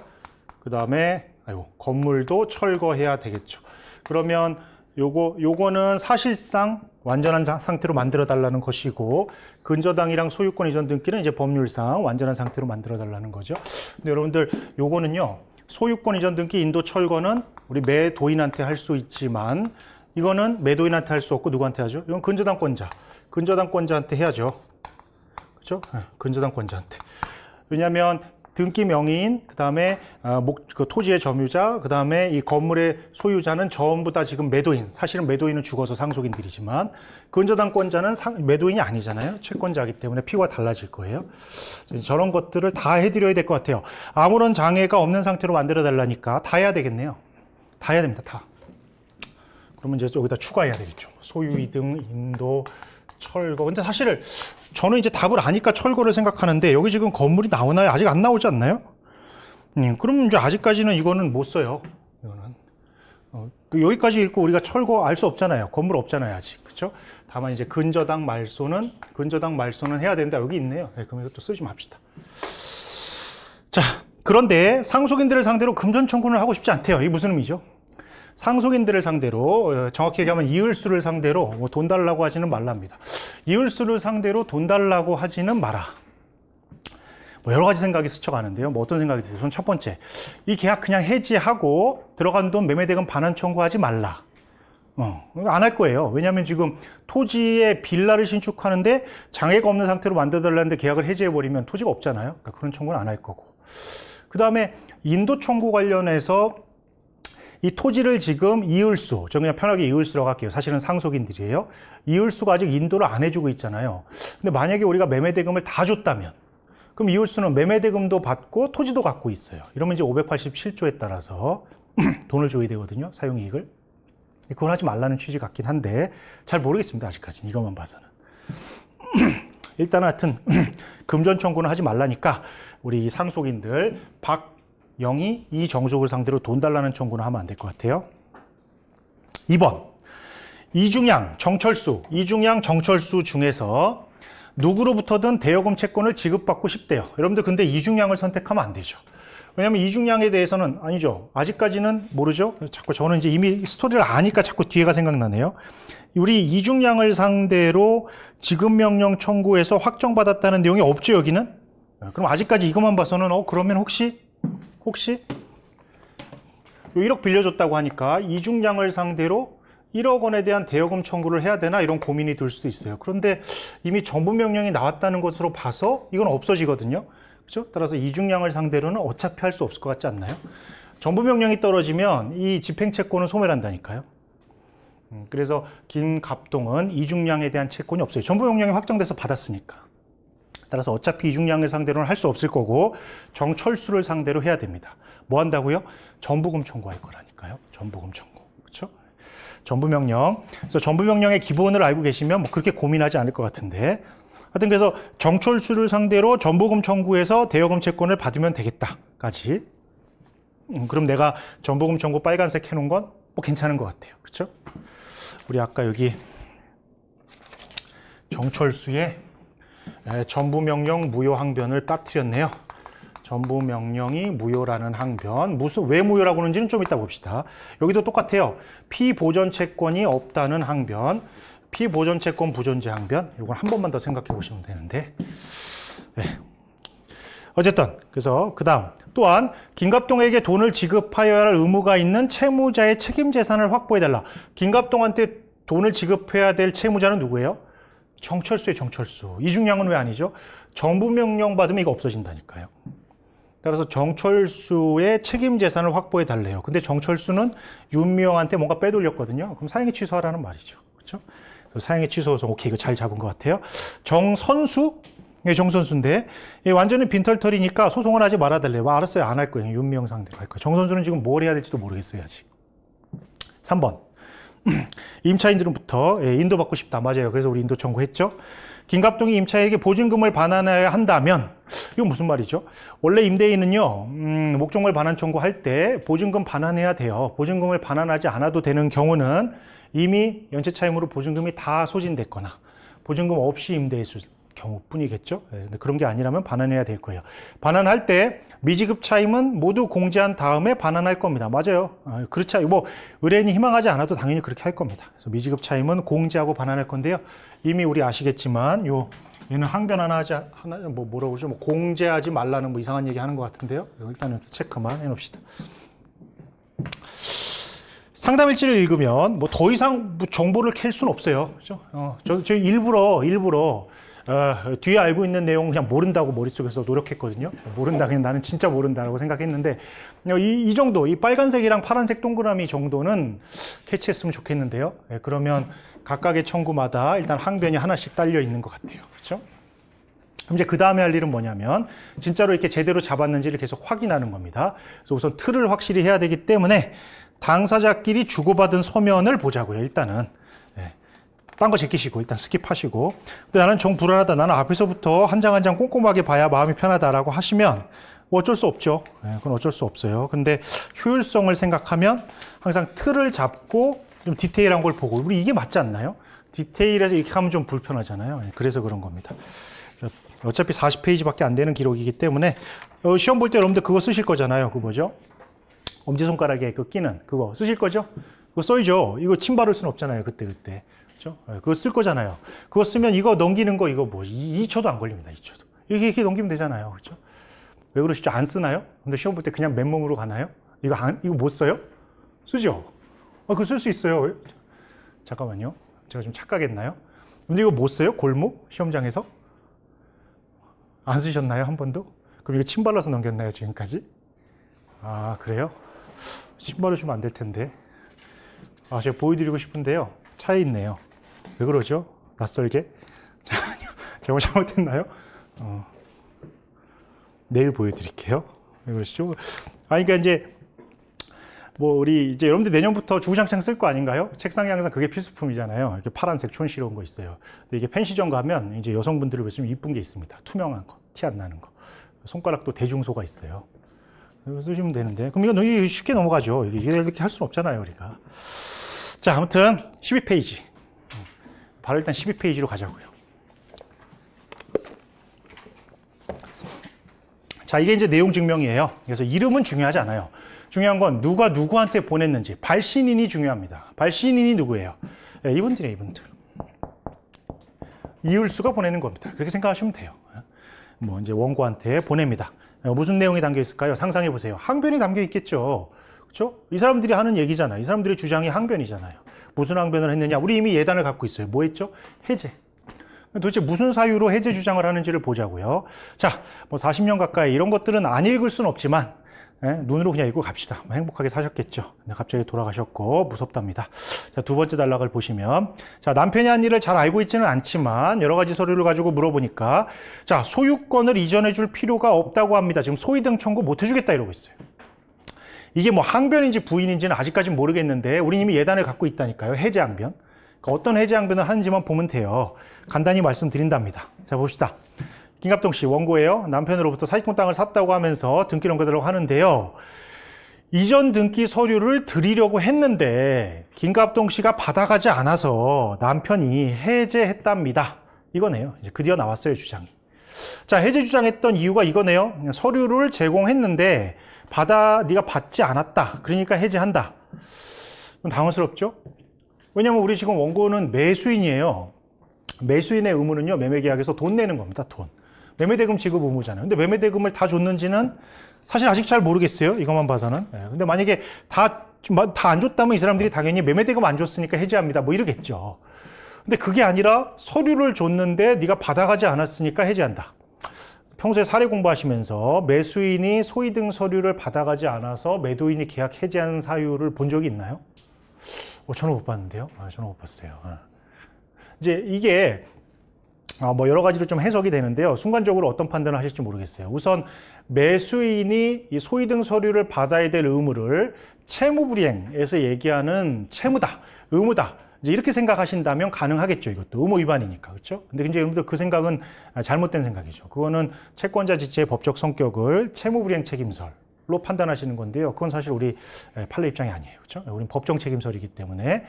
그다음에 건물도 철거해야 되겠죠. 그러면 요거는 사실상 완전한 상태로 만들어 달라는 것이고 근저당이랑 소유권 이전 등기는 이제 법률상 완전한 상태로 만들어 달라는 거죠. 근데 여러분들 요거는요. 소유권 이전 등기 인도 철거는 우리 매도인한테 할 수 있지만 이거는 매도인한테 할 수 없고 누구한테 하죠? 이건 근저당권자한테 해야죠. 그렇죠? 근저당권자한테. 왜냐하면 등기 명의인, 그다음에 그 토지의 점유자, 그다음에 이 건물의 소유자는 전부 다 지금 매도인. 사실은 매도인은 죽어서 상속인들이지만 근저당권자는 매도인이 아니잖아요. 채권자이기 때문에 피고가 달라질 거예요. 저런 것들을 다 해드려야 될 것 같아요. 아무런 장애가 없는 상태로 만들어 달라니까 다 해야 되겠네요. 다 해야 됩니다. 다. 그러면 이제 여기다 추가해야 되겠죠. 소유 이등, 인도, 철거. 근데 사실 저는 이제 답을 아니까 철거를 생각하는데 여기 지금 건물이 나오나요? 아직 안 나오지 않나요? 그럼 이제 아직까지는 이거는 못 써요. 이거는 여기까지 읽고 우리가 철거 알 수 없잖아요. 건물 없잖아요, 아직. 그렇죠? 다만 이제 근저당 말소는 해야 된다. 여기 있네요. 네, 그럼 이것도 쓰지 맙시다. 자, 그런데 상속인들을 상대로 금전 청구를 하고 싶지 않대요. 이게 무슨 의미죠? 상속인들을 상대로, 정확히 얘기하면 이을수를 상대로 돈 달라고 하지는 말랍니다. 이을수를 상대로 돈 달라고 하지는 마라. 여러 가지 생각이 스쳐가는데요. 어떤 생각이 드세요? 우선 첫 번째, 이 계약 그냥 해지하고 들어간 돈 매매대금 반환 청구하지 말라. 안 할 거예요. 왜냐하면 지금 토지에 빌라를 신축하는데 장애가 없는 상태로 만들어달라는데 계약을 해지해버리면 토지가 없잖아요. 그러니까 그런 청구는 안 할 거고. 그 다음에 인도 청구 관련해서 이 토지를 지금 이을수, 저 그냥 편하게 이을수라고 할게요. 사실은 상속인들이에요. 이을수가 아직 인도를 안 해주고 있잖아요. 근데 만약에 우리가 매매대금을 다 줬다면, 그럼 이을수는 매매대금도 받고 토지도 갖고 있어요. 이러면 이제 587조에 따라서 돈을 줘야 되거든요. 사용이익을. 그건 하지 말라는 취지 같긴 한데 잘 모르겠습니다. 아직까지는 이것만 봐서는. 일단 하여튼 금전 청구는 하지 말라니까 우리 상속인들 영이 이정숙을 상대로 돈 달라는 청구는 하면 안 될 것 같아요. 2번 이중양, 정철수, 정철수 중에서 누구로부터든 대여금 채권을 지급받고 싶대요. 여러분들 근데 이중양을 선택하면 안 되죠. 왜냐하면 이중양에 대해서는 아니죠. 아직까지는 모르죠. 자꾸 저는 이제 이미 스토리를 아니까 자꾸 뒤에가 생각나네요. 우리 이중양을 상대로 지급명령 청구해서 확정받았다는 내용이 없죠, 여기는? 그럼 아직까지 이것만 봐서는 그러면 혹시 1억 빌려줬다고 하니까 이중양을 상대로 1억 원에 대한 대여금 청구를 해야 되나 이런 고민이 들 수도 있어요. 그런데 이미 정부명령이 나왔다는 것으로 봐서 이건 없어지거든요. 그렇죠? 따라서 이중양을 상대로는 어차피 할 수 없을 것 같지 않나요? 정부명령이 떨어지면 이 집행채권은 소멸한다니까요. 그래서 김갑동은 이중양에 대한 채권이 없어요. 정부명령이 확정돼서 받았으니까. 따라서 어차피 이중양을 상대로는 할 수 없을 거고 정철수를 상대로 해야 됩니다. 뭐 한다고요? 전부금 청구할 거라니까요. 전부금 청구. 그렇죠? 전부명령. 그래서 전부명령의 기본을 알고 계시면 뭐 그렇게 고민하지 않을 것 같은데 하여튼 그래서 정철수를 상대로 전부금 청구해서 대여금 채권을 받으면 되겠다까지. 그럼 내가 전부금 청구 빨간색 해놓은 건 뭐 괜찮은 것 같아요. 그렇죠? 우리 아까 여기 정철수의 전부명령 무효 항변을 빠뜨렸네요. 전부명령이 무효라는 항변. 왜 무효라고 하는지는 좀 이따 봅시다. 여기도 똑같아요. 피보전채권이 없다는 항변. 피보전채권 부존재 항변. 이걸 한 번만 더 생각해 보시면 되는데. 네. 어쨌든 그래서 그 다음 또한 김갑동에게 돈을 지급하여야 할 의무가 있는 채무자의 책임 재산을 확보해달라. 김갑동한테 돈을 지급해야 될 채무자는 누구예요? 정철수의 정철수. 이중량은 왜 아니죠? 정부 명령 받으면 이거 없어진다니까요. 따라서 정철수의 책임 재산을 확보해 달래요. 근데 정철수는 윤미영한테 뭔가 빼돌렸거든요. 그럼 사행위 취소하라는 말이죠. 그렇죠? 사행위 취소해서 오케이, 이거 잘 잡은 것 같아요. 정선수? 예, 정선수인데 예, 완전히 빈털털이니까 소송을 하지 말아 달래요. 알았어요. 안 할 거예요. 윤미영 상대로 할 거예요. 정선수는 지금 뭘 해야 될지도 모르겠어요. 아직. 3번. 임차인들부터 예, 인도받고 싶다. 맞아요. 그래서 우리 인도 청구했죠. 김갑동이 임차에게 보증금을 반환해야 한다면 이건 무슨 말이죠? 원래 임대인은요 목적물 반환 청구할 때 보증금 반환해야 돼요. 보증금을 반환하지 않아도 되는 경우는 이미 연체차임으로 보증금이 다 소진됐거나 보증금 없이 임대했을 경우뿐이겠죠. 근데 그런 게 아니라면 반환해야 될 거예요. 반환할 때 미지급 차임은 모두 공제한 다음에 반환할 겁니다. 맞아요. 그렇지, 뭐 의뢰인이 희망하지 않아도 당연히 그렇게 할 겁니다. 그래서 미지급 차임은 공제하고 반환할 건데요. 이미 우리 아시겠지만 얘는 항변 하나 뭐라고 그러죠? 뭐 공제하지 말라는 뭐 이상한 얘기 하는 것 같은데요. 일단은 체크만 해놓읍시다. 상담일지를 읽으면 뭐 더 이상 뭐 정보를 캘 수는 없어요. 그죠? 저 일부러 뒤에 알고 있는 내용 그냥 모른다고 머릿속에서 노력했거든요. 모른다, 그냥 나는 진짜 모른다라고 생각했는데 이 정도, 이 빨간색이랑 파란색 동그라미 정도는 캐치했으면 좋겠는데요. 그러면 각각의 청구마다 일단 항변이 하나씩 딸려 있는 것 같아요. 그렇죠? 이제 그 다음에 할 일은 뭐냐면 진짜로 이렇게 제대로 잡았는지를 계속 확인하는 겁니다. 그래서 우선 틀을 확실히 해야 되기 때문에 당사자끼리 주고받은 서면을 보자고요. 일단은 딴 거 제끼시고 일단 스킵하시고, 근데 나는 정 불안하다, 나는 앞에서부터 한 장 한 장 꼼꼼하게 봐야 마음이 편하다라고 하시면 뭐 어쩔 수 없죠. 그건 어쩔 수 없어요. 근데 효율성을 생각하면 항상 틀을 잡고 좀 디테일한 걸 보고, 우리 이게 맞지 않나요? 디테일해서 이렇게 하면 좀 불편하잖아요. 그래서 그런 겁니다. 어차피 40페이지밖에 안 되는 기록이기 때문에 시험 볼 때 여러분들 그거 쓰실 거잖아요. 그 뭐죠? 엄지손가락에 그 끼는 그거 쓰실 거죠? 그거 써야죠. 이거 침 바를 수는 없잖아요. 그때. 그렇죠? 그거 쓸 거잖아요. 그거 쓰면 이거 넘기는 거 이거 뭐 2초도 안 걸립니다. 2초도. 이렇게 넘기면 되잖아요. 그렇죠? 왜 그러시죠? 안 쓰나요? 근데 시험 볼 때 그냥 맨몸으로 가나요? 이거 못 써요? 쓰죠? 그거 쓸 수 있어요. 잠깐만요. 제가 좀 착각했나요? 근데 이거 못 써요? 골목? 시험장에서? 안 쓰셨나요? 한 번도? 그럼 이거 침 발라서 넘겼나요? 지금까지? 아, 그래요? 침 바르시면 안 될 텐데. 제가 보여드리고 싶은데요. 차에 있네요. 왜 그러죠? 낯설게? 잠깐만요. 제가 잘못했나요? 내일 보여드릴게요. 왜 그러시죠? 그러니까 이제 뭐 우리 이제 여러분들 내년부터 주구장창 쓸 거 아닌가요? 책상에 항상 그게 필수품이잖아요. 이렇게 파란색 촌스러운 거 있어요. 근데 이게 펜시점 가면 이제 여성분들을 보시면 이쁜 게 있습니다. 투명한 거, 티 안 나는 거. 손가락도 대중소가 있어요. 쓰시면 되는데, 그럼 이거 너무 쉽게 넘어가죠. 이렇게 할 수는 없잖아요, 우리가. 자, 아무튼 12페이지. 바로 일단 12페이지로 가자고요. 자, 이게 이제 내용 증명이에요. 그래서 이름은 중요하지 않아요. 중요한 건 누가 누구한테 보냈는지, 발신인이 중요합니다. 발신인이 누구예요? 이분들이에요, 이분들. 이율수가 보내는 겁니다. 그렇게 생각하시면 돼요. 뭐 이제 원고한테 보냅니다. 무슨 내용이 담겨 있을까요? 상상해 보세요. 항변이 담겨 있겠죠. 그렇죠? 이 사람들이 하는 얘기잖아요. 이 사람들의 주장이 항변이잖아요. 무슨 항변을 했느냐? 우리 이미 예단을 갖고 있어요. 뭐 했죠? 해제. 도대체 무슨 사유로 해제 주장을 하는지를 보자고요. 자, 뭐 40년 가까이 이런 것들은 안 읽을 수는 없지만 눈으로 그냥 읽고 갑시다. 행복하게 사셨겠죠. 근데 갑자기 돌아가셨고 무섭답니다. 자, 두 번째 단락을 보시면, 자, 남편이 한 일을 잘 알고 있지는 않지만 여러 가지 서류를 가지고 물어보니까, 자, 소유권을 이전해 줄 필요가 없다고 합니다. 지금 소위 등 청구 못 해주겠다 이러고 있어요. 이게 뭐 항변인지 부인인지는 아직까지는 모르겠는데 우리 이미 예단을 갖고 있다니까요. 해제 항변. 그러니까 어떤 해제 항변을 하는지만 보면 돼요. 간단히 말씀드린답니다. 자, 봅시다. 김갑동 씨 원고예요. 남편으로부터 사직동 땅을 샀다고 하면서 등기를 넘겨달라고 하는데요. 이전 등기 서류를 드리려고 했는데 김갑동 씨가 받아가지 않아서 남편이 해제했답니다. 이거네요. 이제 드디어 나왔어요, 주장이. 자, 해제 주장했던 이유가 이거네요. 서류를 제공했는데 네가 받지 않았다. 그러니까 해제한다. 당황스럽죠? 왜냐면 우리 지금 원고는 매수인이에요. 매수인의 의무는요, 매매계약에서 돈 내는 겁니다. 돈. 매매대금 지급 의무잖아요. 근데 매매대금을 다 줬는지는 사실 아직 잘 모르겠어요. 이것만 봐서는. 근데 만약에 다 안 줬다면 이 사람들이 당연히 매매대금 안 줬으니까 해지합니다. 뭐 이러겠죠. 근데 그게 아니라 서류를 줬는데 네가 받아가지 않았으니까 해지한다. 평소에 사례 공부하시면서 매수인이 소위등 서류를 받아가지 않아서 매도인이 계약 해지하는 사유를 본 적이 있나요? 저는 못 봤는데요. 저는 못 봤어요. 이제 이게 뭐 여러 가지로 좀 해석이 되는데요. 순간적으로 어떤 판단을 하실지 모르겠어요. 우선 매수인이 이 소위등 서류를 받아야 될 의무를 채무불이행에서 얘기하는 채무다, 의무다. 이제 이렇게 생각하신다면 가능하겠죠. 이것도 의무 위반이니까. 그렇죠? 근데 이제 여러분들 그 생각은 잘못된 생각이죠. 그거는 채권자 지체의 법적 성격을 채무불이행 책임설로 판단하시는 건데요. 그건 사실 우리 판례 입장이 아니에요. 그렇죠? 우리는 법정 책임설이기 때문에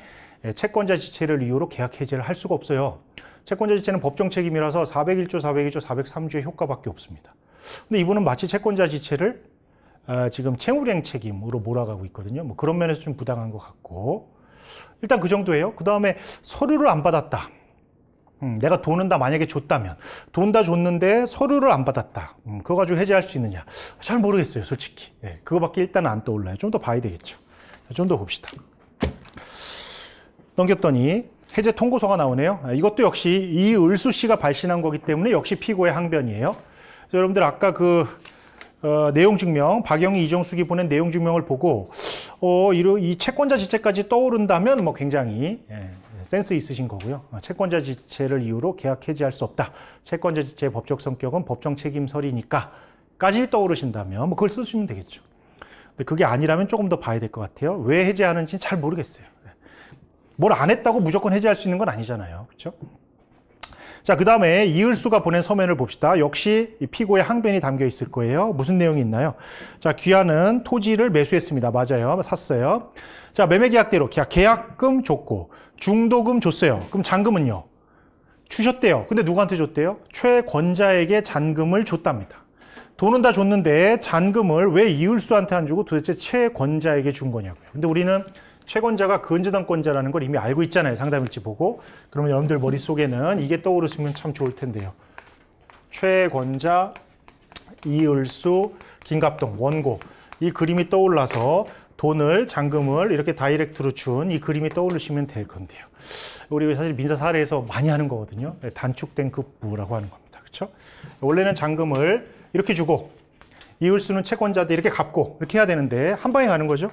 채권자 지체를 이유로 계약 해지를 할 수가 없어요. 채권자 지체는 법정 책임이라서 401조, 402조, 403조의 효과밖에 없습니다. 근데 이분은 마치 채권자 지체를 지금 채무불이행 책임으로 몰아가고 있거든요. 뭐 그런 면에서 좀 부당한 것 같고 일단 그 정도예요. 그 다음에 서류를 안 받았다. 내가 돈은 다 만약에 줬다면 돈 다 줬는데 서류를 안 받았다. 그거 가지고 해지할 수 있느냐? 잘 모르겠어요, 솔직히. 그거밖에 일단은 안 떠올라요. 좀 더 봐야 되겠죠. 좀 더 봅시다. 넘겼더니 해제 통고서가 나오네요. 이것도 역시 이을수 씨가 발신한 거기 때문에 역시 피고의 항변이에요. 그래서 여러분들 아까 그 내용 증명, 박영희, 이정숙이 보낸 내용 증명을 보고 이 채권자 지체까지 떠오른다면 뭐 굉장히 센스 있으신 거고요. 채권자 지체를 이유로 계약 해지할 수 없다. 채권자 지체의 법적 성격은 법정 책임설이니까 까지 떠오르신다면 뭐 그걸 쓰시면 되겠죠. 근데 그게 아니라면 조금 더 봐야 될 것 같아요. 왜 해지하는지는 잘 모르겠어요. 뭘 안 했다고 무조건 해지할 수 있는 건 아니잖아요. 그렇죠? 자, 그 다음에 이을수가 보낸 서면을 봅시다. 역시 피고의 항변이 담겨 있을 거예요. 무슨 내용이 있나요? 자, 귀하는 토지를 매수했습니다. 맞아요. 샀어요. 자, 매매계약대로 계약금 줬고 중도금 줬어요. 그럼 잔금은요? 주셨대요. 근데 누구한테 줬대요? 최권자에게 잔금을 줬답니다. 돈은 다 줬는데 잔금을 왜 이을수한테 안 주고 도대체 최권자에게 준 거냐고요. 근데 우리는 채권자가 근저당권자라는 걸 이미 알고 있잖아요. 상담일지 보고. 그러면 여러분들 머릿속에는 이게 떠오르시면 참 좋을 텐데요. 최권자, 이을수, 김갑동, 원고. 이 그림이 떠올라서 돈을, 잔금을 이렇게 다이렉트로 준 이 그림이 떠오르시면 될 건데요. 우리 사실 민사 사례에서 많이 하는 거거든요. 단축된 급부라고 하는 겁니다. 그렇죠? 원래는 잔금을 이렇게 주고 이을수는 채권자한테 이렇게 갚고 이렇게 해야 되는데 한 방에 가는 거죠.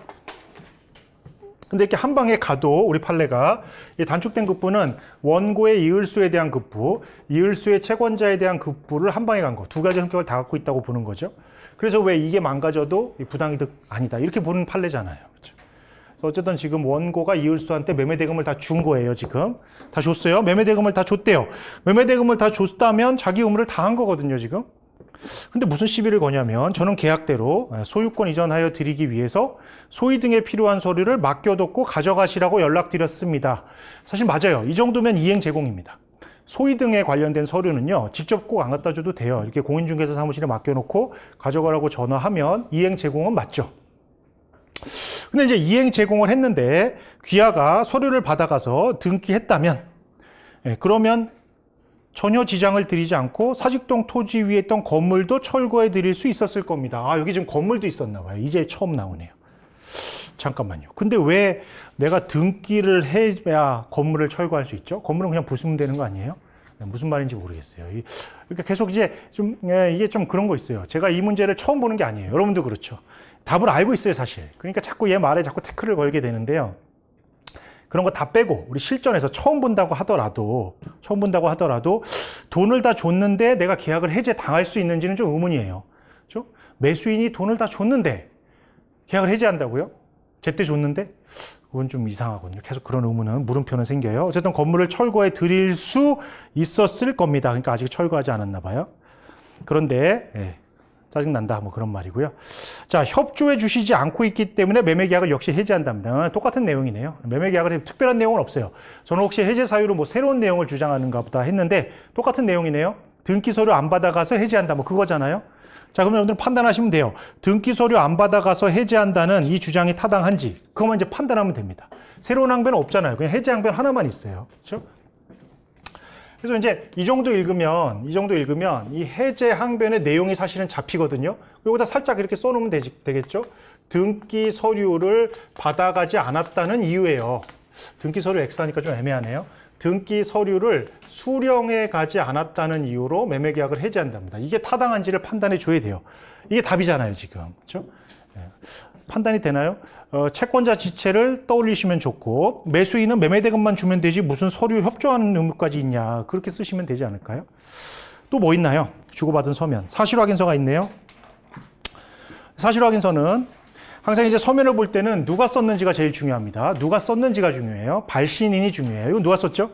근데 이렇게 한 방에 가도 우리 판례가 이 단축된 급부는 원고의 이을수에 대한 급부, 이을수의 채권자에 대한 급부를 한 방에 간 거. 두 가지 성격을 다 갖고 있다고 보는 거죠. 그래서 왜 이게 망가져도 부당이득 아니다. 이렇게 보는 판례잖아요. 그렇죠? 어쨌든 지금 원고가 이을수한테 매매대금을 다 준 거예요. 지금 다 줬어요. 매매대금을 다 줬대요. 매매대금을 다 줬다면 자기 의무를 다 한 거거든요. 지금. 근데 무슨 시비를 거냐면 저는 계약대로 소유권 이전하여 드리기 위해서 소위 등에 필요한 서류를 맡겨뒀고 가져가시라고 연락드렸습니다. 사실 맞아요. 이 정도면 이행 제공입니다. 소위 등에 관련된 서류는요. 직접 꼭 안 갖다 줘도 돼요. 이렇게 공인중개사 사무실에 맡겨놓고 가져가라고 전화하면 이행 제공은 맞죠. 근데 이제 이행 제공을 했는데 귀하가 서류를 받아가서 등기했다면 그러면 전혀 지장을 드리지 않고 사직동 토지 위에 있던 건물도 철거해 드릴 수 있었을 겁니다. 여기 지금 건물도 있었나 봐요. 이제 처음 나오네요. 잠깐만요. 근데 왜 내가 등기를 해야 건물을 철거할 수 있죠? 건물은 그냥 부수면 되는 거 아니에요? 무슨 말인지 모르겠어요. 그러니까 계속 이제 좀 이게 좀 그런 거 있어요. 제가 이 문제를 처음 보는 게 아니에요. 여러분도 그렇죠. 답을 알고 있어요, 사실. 그러니까 자꾸 얘 말에 자꾸 태클을 걸게 되는데요. 그런 거 다 빼고 우리 실전에서 처음 본다고 하더라도 돈을 다 줬는데 내가 계약을 해제 당할 수 있는지는 좀 의문이에요. 그렇죠? 매수인이 돈을 다 줬는데 계약을 해제한다고요? 제때 줬는데? 그건 좀 이상하거든요. 계속 그런 의문은 물음표는 생겨요. 어쨌든 건물을 철거해 드릴 수 있었을 겁니다. 그러니까 아직 철거하지 않았나 봐요. 그런데 짜증난다 뭐 그런 말이고요. 자, 협조해 주시지 않고 있기 때문에 매매계약을 역시 해지한답니다. 똑같은 내용이네요. 매매계약을 특별한 내용은 없어요. 저는 혹시 해제 사유로 뭐 새로운 내용을 주장하는가 보다 했는데 똑같은 내용이네요. 등기 서류 안 받아가서 해지한다 뭐 그거잖아요. 자, 그럼 여러분들 판단하시면 돼요. 등기 서류 안 받아가서 해지한다는 이 주장이 타당한지 그것만 이제 판단하면 됩니다. 새로운 항변은 없잖아요. 그냥 해지 항변 하나만 있어요. 그렇죠? 그래서 이제 이 정도 읽으면 이 해제 항변의 내용이 사실은 잡히거든요. 여기다 살짝 이렇게 써놓으면 되겠죠. 등기 서류를 받아가지 않았다는 이유예요. 등기 서류 X하니까 좀 애매하네요. 등기 서류를 수령해 가지 않았다는 이유로 매매 계약을 해지한답니다. 이게 타당한지를 판단해 줘야 돼요. 이게 답이잖아요, 지금. 그렇죠? 판단이 되나요? 채권자 지체를 떠올리시면 좋고, 매수인은 매매대금만 주면 되지 무슨 서류 협조하는 의무까지 있냐, 그렇게 쓰시면 되지 않을까요? 또 뭐 있나요? 주고받은 서면. 사실확인서가 있네요. 사실확인서는 항상 이제 서면을 볼 때는 누가 썼는지가 제일 중요합니다. 누가 썼는지가 중요해요. 발신인이 중요해요. 이건 누가 썼죠?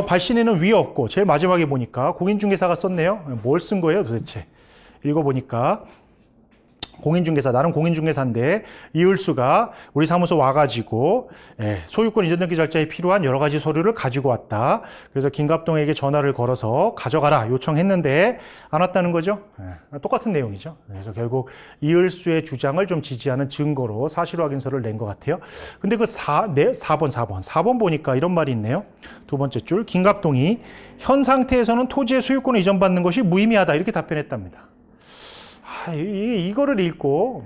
발신인은 위에 없고 제일 마지막에 보니까 공인중개사가 썼네요. 뭘 쓴 거예요, 도대체? 읽어보니까 공인중개사, 나는 공인중개사인데 이을수가 우리 사무소 와가지고 소유권 이전 등기 절차에 필요한 여러 가지 서류를 가지고 왔다. 그래서 김갑동에게 전화를 걸어서 가져가라 요청했는데 안 왔다는 거죠. 똑같은 내용이죠. 그래서 결국 이을수의 주장을 좀 지지하는 증거로 사실확인서를 낸 것 같아요. 근데 그 4번 보니까 이런 말이 있네요. 두 번째 줄, 김갑동이 현 상태에서는 토지의 소유권을 이전받는 것이 무의미하다, 이렇게 답변했답니다. 이거를 읽고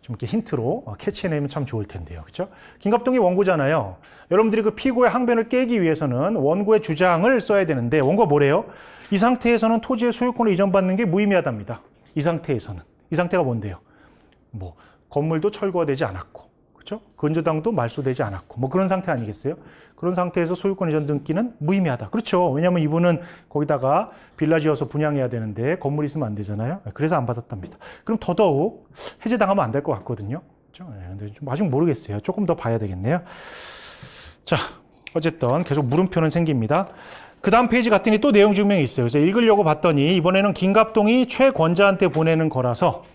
좀 이렇게 힌트로 캐치해내면 참 좋을 텐데요. 그렇죠? 김갑동이 원고잖아요. 여러분들이 그 피고의 항변을 깨기 위해서는 원고의 주장을 써야 되는데 원고가 뭐래요? 이 상태에서는 토지의 소유권을 이전받는 게 무의미하답니다. 이 상태에서는. 이 상태가 뭔데요? 뭐 건물도 철거가 되지 않았고, 그렇죠? 근저당도 말소되지 않았고, 뭐 그런 상태 아니겠어요? 그런 상태에서 소유권 이전 등기는 무의미하다. 그렇죠. 왜냐하면 이분은 거기다가 빌라 지어서 분양해야 되는데 건물이 있으면 안 되잖아요. 그래서 안 받았답니다. 그럼 더더욱 해제당하면 안 될 것 같거든요. 그렇죠? 근데 좀 아직 모르겠어요. 조금 더 봐야 되겠네요. 자, 어쨌든 계속 물음표는 생깁니다. 그 다음 페이지 갔더니 또 내용 증명이 있어요. 그래서 읽으려고 봤더니 이번에는 김갑동이 최권자한테 보내는 거라서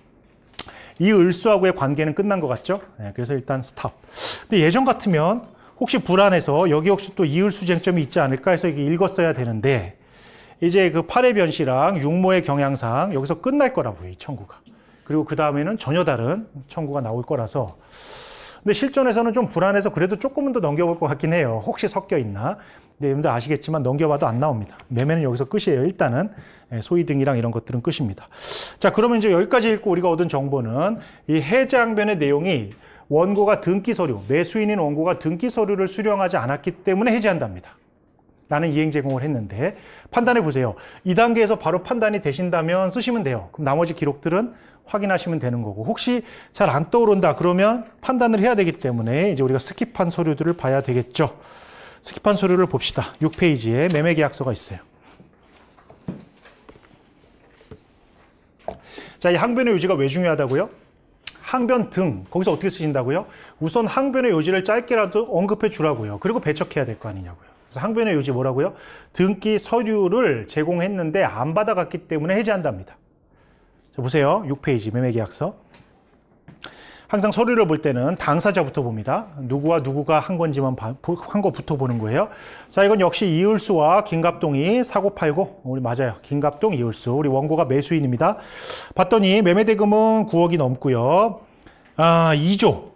이 을수하고의 관계는 끝난 것 같죠? 그래서 일단 스탑. 근데 예전 같으면 혹시 불안해서 여기 혹시 또 이을수 쟁점이 있지 않을까 해서 이게 읽었어야 되는데, 이제 그 8의 변시랑 육모의 경향상 여기서 끝날 거라고요, 이 청구가. 그리고 그 다음에는 전혀 다른 청구가 나올 거라서. 근데 실전에서는 좀 불안해서 그래도 조금은 더 넘겨볼 것 같긴 해요. 혹시 섞여 있나. 근데 여러분들 아시겠지만 넘겨봐도 안 나옵니다. 매매는 여기서 끝이에요. 일단은 소위등이랑 이런 것들은 끝입니다. 자, 그러면 이제 여기까지 읽고 우리가 얻은 정보는 이 해제항변의 내용이 원고가 등기 서류, 매수인인 원고가 등기 서류를 수령하지 않았기 때문에 해제한답니다. 나는 이행 제공을 했는데 판단해 보세요. 이 단계에서 바로 판단이 되신다면 쓰시면 돼요. 그럼 나머지 기록들은 확인하시면 되는 거고, 혹시 잘 안 떠오른다 그러면 판단을 해야 되기 때문에 이제 우리가 스킵한 서류들을 봐야 되겠죠. 스킵한 서류를 봅시다. 6페이지에 매매계약서가 있어요. 자, 이 항변의 요지가 왜 중요하다고요? 항변 등, 거기서 어떻게 쓰신다고요? 우선 항변의 요지를 짧게라도 언급해 주라고요. 그리고 배척해야 될 거 아니냐고요. 그래서 항변의 요지 뭐라고요? 등기 서류를 제공했는데 안 받아갔기 때문에 해제한답니다. 자, 보세요. 6페이지 매매계약서. 항상 서류를 볼 때는 당사자부터 봅니다. 누구와 누구가 한 건지만 한 거부터 보는 거예요. 자, 이건 역시 이을수와 김갑동이 사고 팔고, 우리 맞아요. 김갑동, 이을수. 우리 원고가 매수인입니다. 봤더니 매매대금은 9억이 넘고요. 2조.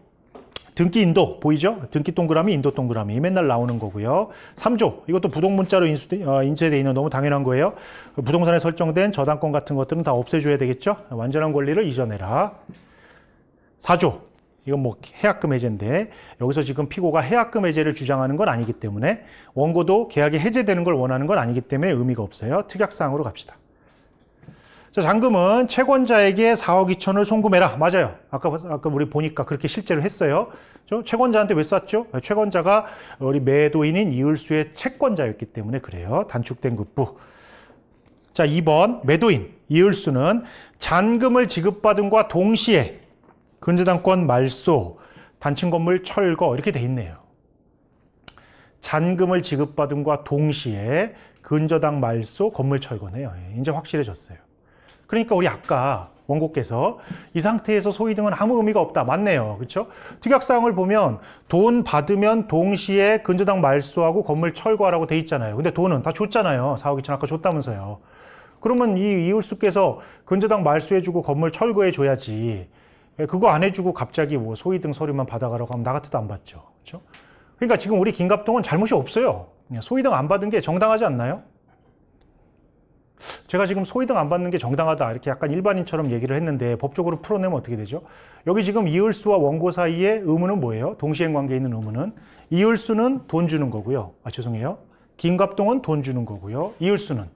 등기 인도 보이죠? 등기 동그라미, 인도 동그라미 맨날 나오는 거고요. 3조. 이것도 부동문자로 인쇄되어 있는 너무 당연한 거예요. 부동산에 설정된 저당권 같은 것들은 다 없애줘야 되겠죠? 완전한 권리를 이전해라. 4조. 이건 뭐 해약금 해제인데 여기서 지금 피고가 해약금 해제를 주장하는 건 아니기 때문에, 원고도 계약이 해제되는 걸 원하는 건 아니기 때문에 의미가 없어요. 특약사항으로 갑시다. 자, 잔금은 채권자에게 4억 2천을 송금해라. 맞아요. 아까 우리 보니까 그렇게 실제로 했어요. 채권자한테 왜 쐈죠? 채권자가 우리 매도인인 이을수의 채권자였기 때문에 그래요. 단축된 급부. 자, 2번 매도인 이을수는 잔금을 지급받음과 동시에 근저당권 말소, 단층 건물 철거 이렇게 돼 있네요. 잔금을 지급받음과 동시에 근저당 말소, 건물 철거네요. 이제 확실해졌어요. 그러니까 우리 아까 원고께서 이 상태에서 소위등은 아무 의미가 없다. 맞네요. 그렇죠? 특약사항을 보면 돈 받으면 동시에 근저당 말소하고 건물 철거하라고 돼 있잖아요. 근데 돈은 다 줬잖아요. 4억 2천 아까 줬다면서요. 그러면 이 이을수께서 근저당 말소해주고 건물 철거해줘야지. 그거 안 해주고 갑자기 뭐 소위등 서류만 받아가라고 하면 나 같아도 안 받죠. 그렇죠? 그러니까 지금 우리 김갑동은 잘못이 없어요. 소위등 안 받은 게 정당하지 않나요? 제가 지금 소위등 안 받는 게 정당하다 이렇게 약간 일반인처럼 얘기를 했는데 법적으로 풀어내면 어떻게 되죠? 여기 지금 이을수와 원고 사이의 의무는 뭐예요? 동시행 관계에 있는 의무는 이을수는 돈 주는 거고요. 죄송해요. 김갑동은 돈 주는 거고요. 이을수는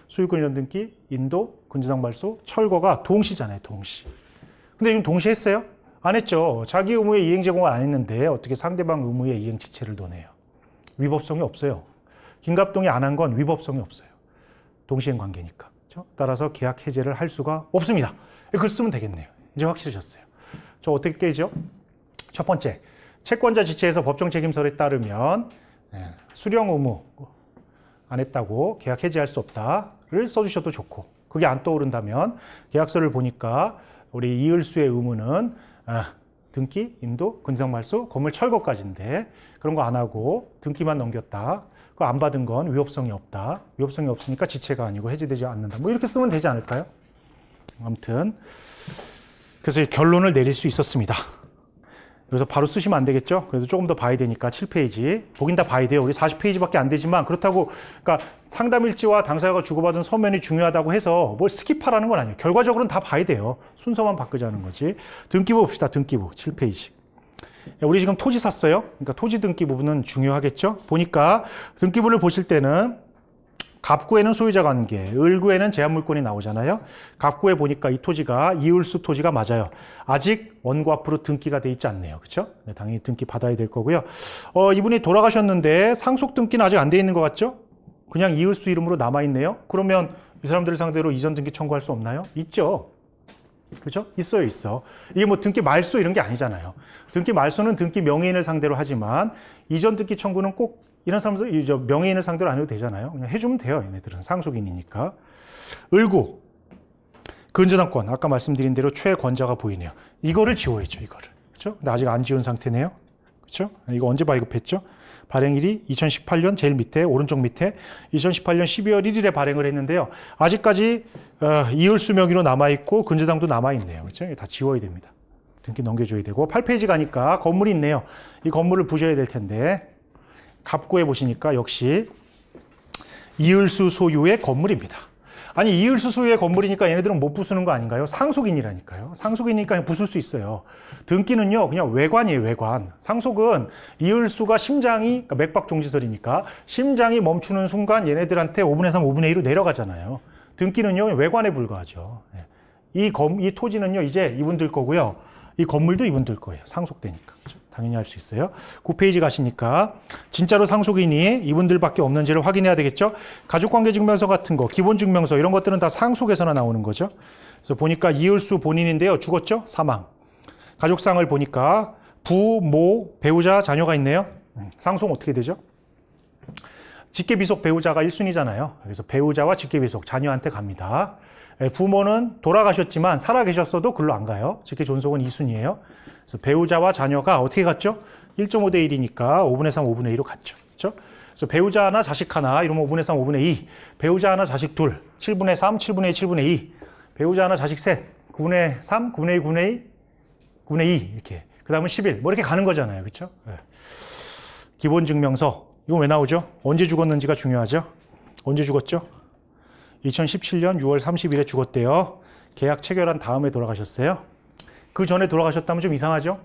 수익권 이전 등기, 인도, 근저당 발소, 철거가 동시잖아요. 동시. 근데 지금 동시 했어요? 안 했죠. 자기 의무에 이행 제공을 안 했는데 어떻게 상대방 의무에 이행 지체를 도내요? 위법성이 없어요. 김갑동이 안 한 건 위법성이 없어요. 동시행 관계니까. 그렇죠? 따라서 계약 해제를 할 수가 없습니다. 글 쓰면 되겠네요. 이제 확실해졌어요. 저 어떻게 깨죠? 첫 번째, 채권자 지체에서 법정 책임설에 따르면 수령 의무 안 했다고 계약 해제할 수 없다를 써주셔도 좋고, 그게 안 떠오른다면 계약서를 보니까 우리 이을수의 의무는 등기, 인도, 근저당 발소, 건물 철거까지인데 그런 거 안 하고 등기만 넘겼다. 그거 안 받은 건 위법성이 없다. 위법성이 없으니까 지체가 아니고 해제되지 않는다. 뭐 이렇게 쓰면 되지 않을까요? 아무튼 그래서 결론을 내릴 수 있었습니다. 그래서 바로 쓰시면 안 되겠죠? 그래도 조금 더 봐야 되니까 7페이지. 보긴 다 봐야 돼요. 우리 40페이지밖에 안 되지만 그렇다고 그러니까 상담일지와 당사자가 주고받은 서면이 중요하다고 해서 뭘 스킵하라는 건 아니에요. 결과적으로는 다 봐야 돼요. 순서만 바꾸자는 거지. 등기부 봅시다. 등기부 7페이지. 우리 지금 토지 샀어요. 그러니까 토지 등기 부분은 중요하겠죠? 보니까 등기부를 보실 때는 갑구에는 소유자 관계, 을구에는 제한물권이 나오잖아요. 갑구에 보니까 이 토지가 이을수 토지가 맞아요. 아직 원고 앞으로 등기가 돼 있지 않네요. 그렇죠? 네, 당연히 등기 받아야 될 거고요. 이분이 돌아가셨는데 상속 등기는 아직 안 돼 있는 것 같죠? 그냥 이을수 이름으로 남아 있네요. 그러면 이 사람들을 상대로 이전 등기 청구할 수 없나요? 있죠. 그렇죠? 있어요, 있어. 이게 뭐 등기 말소 이런 게 아니잖아요. 등기 말소는 등기 명의인을 상대로 하지만 이전 등기 청구는 꼭 이런 사람들 명의인을 상대로 안 해도 되잖아요. 그냥 해주면 돼요. 얘네들은 상속인이니까. 을구, 근저당권 아까 말씀드린 대로 최권자가 보이네요. 이거를 지워야죠. 이거를. 그렇죠? 근데 아직 안 지운 상태네요. 그렇죠? 이거 언제 발급했죠? 발행일이 2018년 제일 밑에 오른쪽 밑에 2018년 12월 1일에 발행을 했는데요. 아직까지 이을수 명의로 남아있고 근저당도 남아있네요. 그렇죠? 다 지워야 됩니다. 등기 넘겨줘야 되고 8페이지 가니까 건물이 있네요. 이 건물을 부셔야 될 텐데 갑구에 보시니까 역시 이을수 소유의 건물입니다. 아니 이을수 소유의 건물이니까 얘네들은 못 부수는 거 아닌가요? 상속인이라니까요. 상속이니까 부술 수 있어요. 등기는요 그냥 외관이에요. 외관. 상속은 이을수가 심장이 그러니까 맥박정지설이니까 심장이 멈추는 순간 얘네들한테 5분의 3, 5분의 2로 내려가잖아요. 등기는요 외관에 불과하죠. 이 토지는요 이제 이분들 거고요. 이 건물도 이분들 거예요. 상속되니까. 그렇죠? 당연히 할 수 있어요. 9페이지 가시니까 진짜로 상속인이 이분들밖에 없는지를 확인해야 되겠죠. 가족관계증명서 같은 거, 기본증명서 이런 것들은 다 상속에서나 나오는 거죠. 그래서 보니까 이을수 본인인데요. 죽었죠? 사망. 가족상을 보니까 부, 모, 배우자, 자녀가 있네요. 상속 어떻게 되죠? 직계비속 배우자가 1순위잖아요. 그래서 배우자와 직계비속 자녀한테 갑니다. 부모는 돌아가셨지만 살아계셨어도 글로 안 가요. 직계존속은 2순위예요. 그래서 배우자와 자녀가 어떻게 갔죠? 1.5대 1이니까 5분의 3, 5분의 2로 갔죠. 그렇죠? 그래서 배우자 하나, 자식 하나, 이러면 5분의 3, 5분의 2. 배우자 하나, 자식 둘, 7분의 3, 7분의 2, 7분의 2. 배우자 하나, 자식 셋, 9분의 3, 9분의 2, 9분의 2, 9분의 2 이렇게. 그 다음은 11. 뭐 이렇게 가는 거잖아요. 그렇죠? 네. 기본증명서. 이거 왜 나오죠? 언제 죽었는지가 중요하죠? 언제 죽었죠? 2017년 6월 30일에 죽었대요. 계약 체결한 다음에 돌아가셨어요. 그 전에 돌아가셨다면 좀 이상하죠?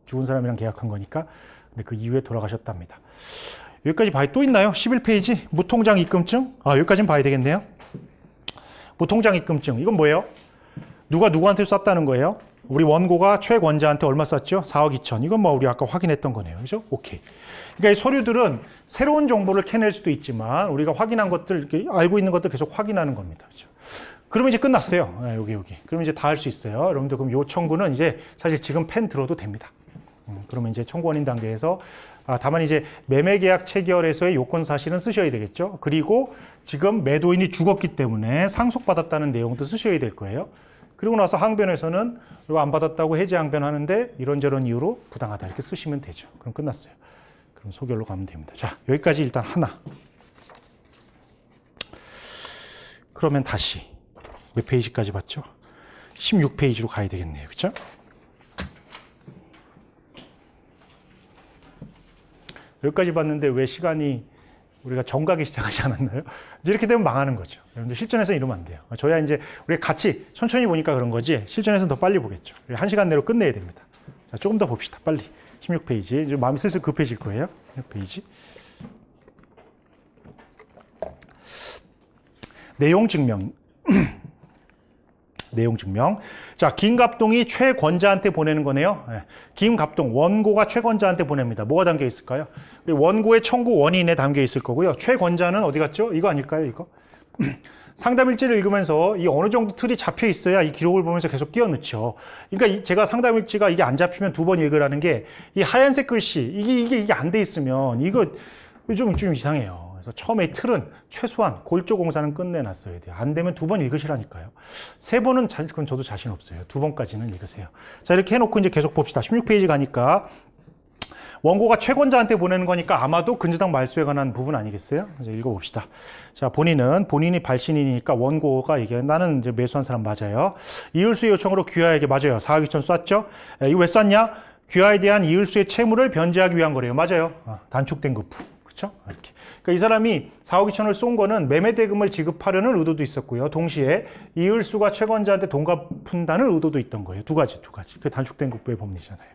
죽은 사람이랑 계약한 거니까. 근데 그 이후에 돌아가셨답니다. 여기까지 봐야 또 있나요? 11페이지 무통장 입금증. 여기까지는 봐야 되겠네요. 무통장 입금증. 이건 뭐예요? 누가 누구한테 쐈다는 거예요? 우리 원고가 최권자한테 얼마 쐈죠? 4억 2천. 이건 뭐 우리 아까 확인했던 거네요. 그죠? 오케이. 그러니까 이 서류들은 새로운 정보를 캐낼 수도 있지만 우리가 확인한 것들, 이렇게 알고 있는 것들 계속 확인하는 겁니다. 그죠? 그러면 이제 끝났어요. 여기. 그러면 이제 다 할 수 있어요. 여러분들 그럼 요 청구는 이제 사실 지금 펜 들어도 됩니다. 그러면 이제 청구원인 단계에서 다만 이제 매매계약 체결에서의 요건 사실은 쓰셔야 되겠죠. 그리고 지금 매도인이 죽었기 때문에 상속받았다는 내용도 쓰셔야 될 거예요. 그리고 나서 항변에서는 이거 안 받았다고 해지 항변하는데 이런저런 이유로 부당하다 이렇게 쓰시면 되죠. 그럼 끝났어요. 그럼 소결로 가면 됩니다. 자, 여기까지 일단 하나. 그러면 다시 몇 페이지까지 봤죠? 16페이지로 가야 되겠네요. 그렇죠? 여기까지 봤는데 왜 시간이 우리가 정각이 시작하지 않았나요? 이제 이렇게 되면 망하는 거죠. 여러분들 실전에서는 이러면 안 돼요. 저야 이제 우리가 같이 천천히 보니까 그런 거지 실전에서는 더 빨리 보겠죠. 1시간 내로 끝내야 됩니다. 자, 조금 더 봅시다. 빨리. 16페이지. 이제 마음이 슬슬 급해질 거예요. 16페이지. 내용 증명. 내용 증명. 자, 김갑동이 최권자한테 보내는 거네요. 네. 김갑동, 원고가 최권자한테 보냅니다. 뭐가 담겨 있을까요? 원고의 청구 원인에 담겨 있을 거고요. 최권자는 어디 갔죠? 이거 아닐까요? 이거? 상담일지를 읽으면서 이 어느 정도 틀이 잡혀 있어야 이 기록을 보면서 계속 끼워넣죠. 그러니까 제가 상담일지가 이게 안 잡히면 2번 읽으라는 게 이 하얀색 글씨, 이게 안 돼 있으면 이거 좀 이상해요. 그래서 처음에 틀은 최소한 골조 공사는 끝내놨어야 돼요. 안 되면 2번 읽으시라니까요. 3번은 그건 저도 자신 없어요. 2번까지는 읽으세요. 자, 이렇게 해놓고 이제 계속 봅시다. 16페이지 가니까 원고가 최권자한테 보내는 거니까 아마도 근저당 말소에 관한 부분 아니겠어요? 이제 읽어봅시다. 자, 본인이 발신인이니까 원고가 이게 나는 이제 매수한 사람 맞아요. 이율수의 요청으로 귀하에게 맞아요. 4억 2천 쐈죠? 이거 왜 쐈냐? 귀하에 대한 이율수의 채무를 변제하기 위한 거래요. 맞아요. 단축된 급부. 그렇죠? 이렇게. 그러니까 이 사람이 4억 2천을 쏜 거는 매매 대금을 지급하려는 의도도 있었고요. 동시에 이율수가 최권자한테 돈 갚는다는 의도도 있던 거예요. 두 가지. 그 단축된 급부의 법리잖아요.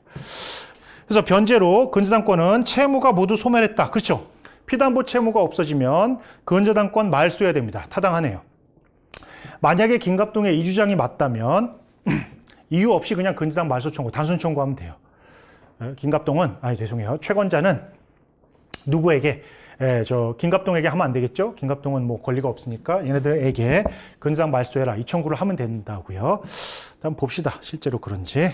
그래서 변제로 근저당권은 채무가 모두 소멸했다. 그렇죠? 피담보 채무가 없어지면 근저당권 말소해야 됩니다. 타당하네요. 만약에 김갑동의 이 주장이 맞다면 이유 없이 그냥 근저당 말소 청구, 단순 청구하면 돼요. 김갑동은, 죄송해요. 최권자는 누구에게? 김갑동에게 하면 안 되겠죠? 김갑동은 뭐 권리가 없으니까 얘네들에게 근저당 말소해라. 이 청구를 하면 된다고요. 한번 봅시다. 실제로 그런지.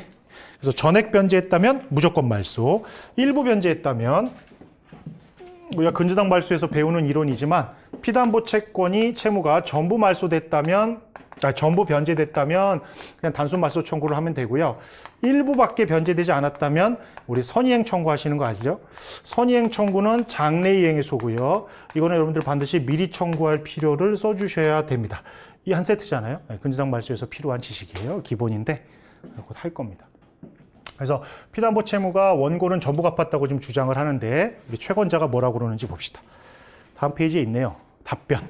그래서 전액 변제했다면 무조건 말소. 일부 변제했다면 우리가 근저당 말소에서 배우는 이론이지만 피담보 채권이 채무가 전부 말소됐다면 전부 변제됐다면 그냥 단순 말소 청구를 하면 되고요. 일부밖에 변제되지 않았다면 우리 선이행 청구하시는 거 아시죠? 선이행 청구는 장래이행의 소고요. 이거는 여러분들 반드시 미리 청구할 필요를 써주셔야 됩니다. 이 한 세트잖아요. 근저당 말소에서 필요한 지식이에요. 기본인데 곧 할 겁니다. 그래서 피담보 채무가 원고는 전부 갚았다고 지금 주장을 하는데 우리 최권자가 뭐라고 그러는지 봅시다. 다음 페이지에 있네요. 답변.